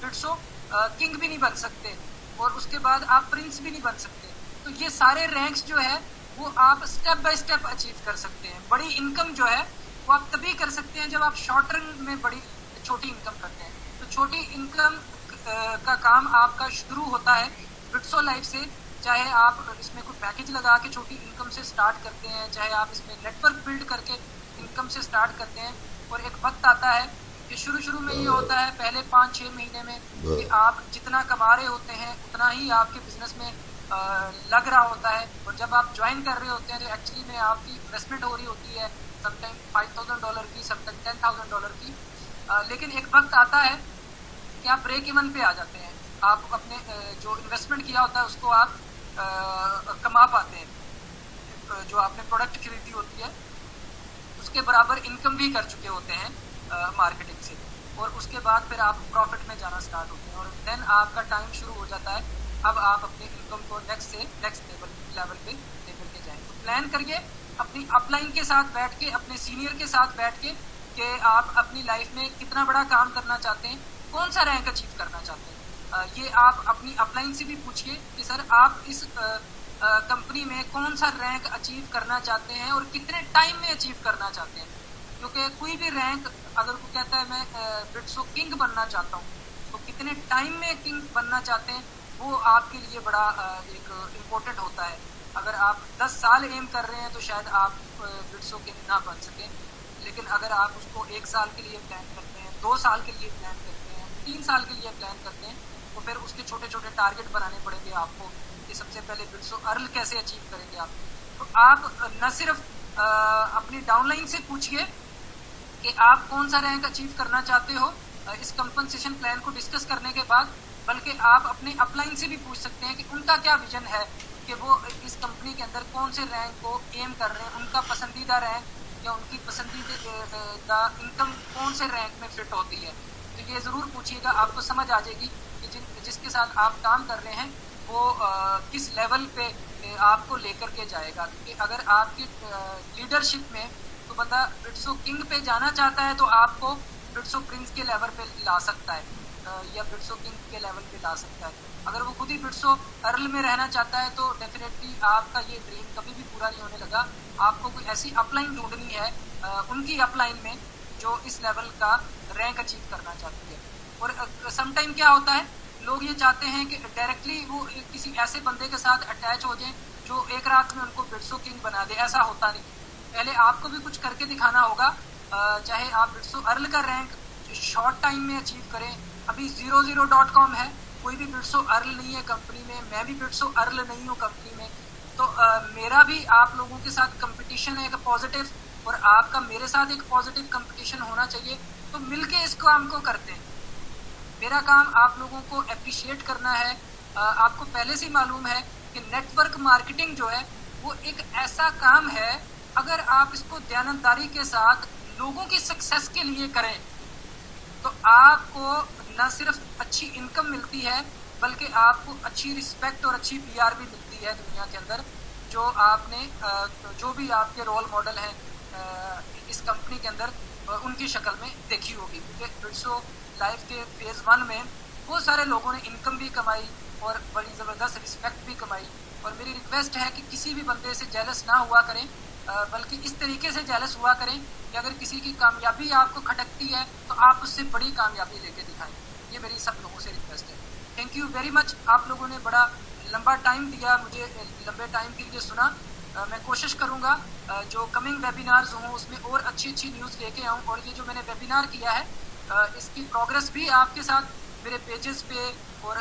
बिट्सो किंग भी नहीं बन सकते और उसके बाद आप प्रिंस भी नहीं बन सकते। तो ये सारे रैंक्स जो है वो आप स्टेप बाय स्टेप अचीव कर सकते हैं। बड़ी इनकम जो है वो आप तभी कर सकते हैं जब आप शॉर्ट टर्म में बड़ी छोटी इनकम करते हैं। तो छोटी इनकम का काम आपका शुरू होता है बिट्सो लाइव से, चाहे आप इसमें कोई पैकेज लगा के छोटी इनकम से स्टार्ट करते हैं, चाहे आप इसमें नेटवर्क बिल्ड करके इनकम से स्टार्ट करते हैं। और एक वक्त आता है कि शुरू में ये होता है पहले 5-6 महीने में कि आप जितना कमा रहे होते हैं उतना ही आपके बिजनेस में लग रहा होता है। और जब आप ज्वाइन कर रहे होते हैं तो एक्चुअली में आपकी इन्वेस्टमेंट हो रही होती है समटाइम $5,000 की, समटाइम $10,000 की। लेकिन एक वक्त आता है कि आप ब्रेक इवन पे आ जाते हैं, आप अपने जो इन्वेस्टमेंट किया होता है उसको आप कमा पाते हैं, जो आपने प्रोडक्ट खरीदी होती है उसके बराबर इनकम भी कर चुके होते हैं मार्केटिंग से, और उसके बाद फिर आप प्रॉफिट में जाना स्टार्ट होते हैं। और देन आपका टाइम शुरू हो जाता है अब आप अपनी इनकम को नेक्स्ट लेवल पे लेकर के जाएं। तो प्लान करिए अपनी अपलाइन के साथ बैठ के, अपने सीनियर के साथ बैठ के कि आप अपनी लाइफ में कितना बड़ा काम करना चाहते हैं, कौन सा रैंक अचीव करना चाहते हैं। ये आप अपनी अपलाइन से भी पूछिए कि सर आप इस कंपनी में कौन सा रैंक अचीव करना चाहते हैं और कितने टाइम में अचीव करना चाहते हैं। क्योंकि कोई भी रैंक अगर वो कहता है मैं बिट्सो किंग बनना चाहता हूँ, तो कितने टाइम में किंग बनना चाहते हैं वो आपके लिए बड़ा एक इम्पोर्टेंट होता है। अगर आप 10 साल एम कर रहे हैं तो शायद आप बिट्सो किंग ना बन सकें, लेकिन अगर आप उसको 1 साल के लिए प्लान करते हैं, 2 साल के लिए प्लान करते हैं, 3 साल के लिए प्लान करते हैं, तो फिर उसके छोटे छोटे टारगेट बनाने पड़ेंगे आपको कि सबसे पहले बिट्सो अर्ल कैसे अचीव करेंगे आप। तो आप न सिर्फ अपनी डाउनलाइन से पूछिए कि आप कौन सा रैंक अचीव करना चाहते हो इस कंपनसेशन प्लान को डिस्कस करने के बाद, बल्कि आप अपने अपलाइन से भी पूछ सकते हैं कि उनका क्या विजन है कि वो इस कंपनी के अंदर कौन से रैंक को एम कर रहे हैं, उनका पसंदीदा रैंक या उनकी पसंदीदा इनकम कौन से रैंक में फिट होती है। तो ये ज़रूर पूछिएगा, आपको समझ आ जाएगी कि जिसके साथ आप काम कर रहे हैं वो किस लेवल पे आपको लेकर के जाएगा। क्योंकि अगर आपकी लीडरशिप में तो बंदा बिट्सो किंग पे जाना चाहता है तो आपको बिट्सो प्रिंस के लेवल पे ला सकता है या बिट्सो किंग के लेवल पे ला सकता है। अगर वो खुद ही बिट्सो अर्ल में रहना चाहता है तो डेफिनेटली आपका ये ड्रीम कभी भी पूरा नहीं होने लगा। आपको कोई ऐसी अपलाइन ढूंढनी है उनकी अपलाइन में जो इस लेवल का रैंक अचीव करना चाहती है। और समटाइम क्या होता है, लोग ये चाहते हैं कि डायरेक्टली वो किसी ऐसे बंदे के साथ अटैच हो जाए जो एक रात में उनको बिट्सो किंग बना दे। ऐसा होता नहीं, पहले आपको भी कुछ करके दिखाना होगा। चाहे आप बिट्सो अर्ल का रैंक शॉर्ट टाइम में अचीव करें। अभी 00.com है, कोई भी बिट्सो अर्ल नहीं है कंपनी में, मैं भी बिट्सो अर्ल नहीं हूँ कंपनी में। तो मेरा भी आप लोगों के साथ कंपटीशन है एक पॉजिटिव, और आपका मेरे साथ एक पॉजिटिव कंपटीशन होना चाहिए। तो मिलके इस काम को करते हैं। मेरा काम आप लोगों को अप्रिशिएट करना है। आपको पहले से ही मालूम है कि नेटवर्क मार्केटिंग जो है वो एक ऐसा काम है, अगर आप इसको ध्यानदारी के साथ लोगों की सक्सेस के लिए करें तो आपको न सिर्फ अच्छी इनकम मिलती है बल्कि आपको अच्छी रिस्पेक्ट और अच्छी पीआर भी मिलती है दुनिया के अंदर। जो आपने जो भी आपके रोल मॉडल हैं इस कंपनी के अंदर उनकी शक्ल में देखी होगी। क्योंकि बिट्सो लाइफ के फेज़ 1 में बहुत सारे लोगों ने इनकम भी कमाई और बड़ी ज़बरदस्त रिस्पेक्ट भी कमाई। और मेरी रिक्वेस्ट है कि किसी भी बंदे से जेलस ना हुआ करें, बल्कि इस तरीके से जेलस हुआ करें कि अगर किसी की कामयाबी आपको खटकती है तो आप उससे बड़ी कामयाबी लेके दिखाएं। ये मेरी सब लोगों से रिक्वेस्ट है। Thank you very much. आप लोगों ने बड़ा लंबा टाइम दिया मुझे, लंबे टाइम के लिए सुना। मैं कोशिश करूँगा जो कमिंग वेबिनार्स हों उसमें और अच्छी अच्छी न्यूज़ लेके आऊँ। और ये जो मैंने वेबिनार किया है इसकी प्रोग्रेस भी आपके साथ मेरे पेजेस पे और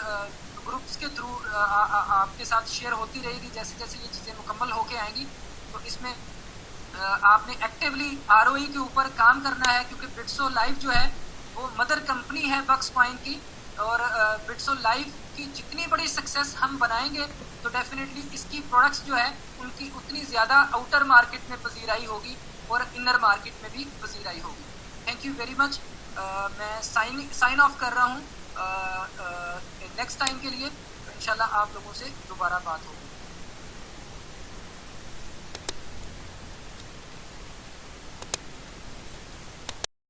ग्रुप्स के थ्रू आपके साथ शेयर होती रहेगी जैसे जैसे ये चीज़ें मुकम्मल होके आएंगी। तो इसमें आपने एक्टिवली आरओई के ऊपर काम करना है, क्योंकि बिट्सो लाइफ जो है वो मदर कंपनी है बक्स कॉइन की। और बिट्सो लाइफ की जितनी बड़ी सक्सेस हम बनाएंगे तो डेफिनेटली इसकी प्रोडक्ट्स जो है उनकी उतनी ज़्यादा आउटर मार्केट में पजीराई होगी और इनर मार्केट में भी पजीराई होगी। Thank you very much. मैं साइन ऑफ कर रहा हूँ नेक्स्ट टाइम के लिए। तो इंशाल्लाह आप लोगों से दोबारा बात होगी।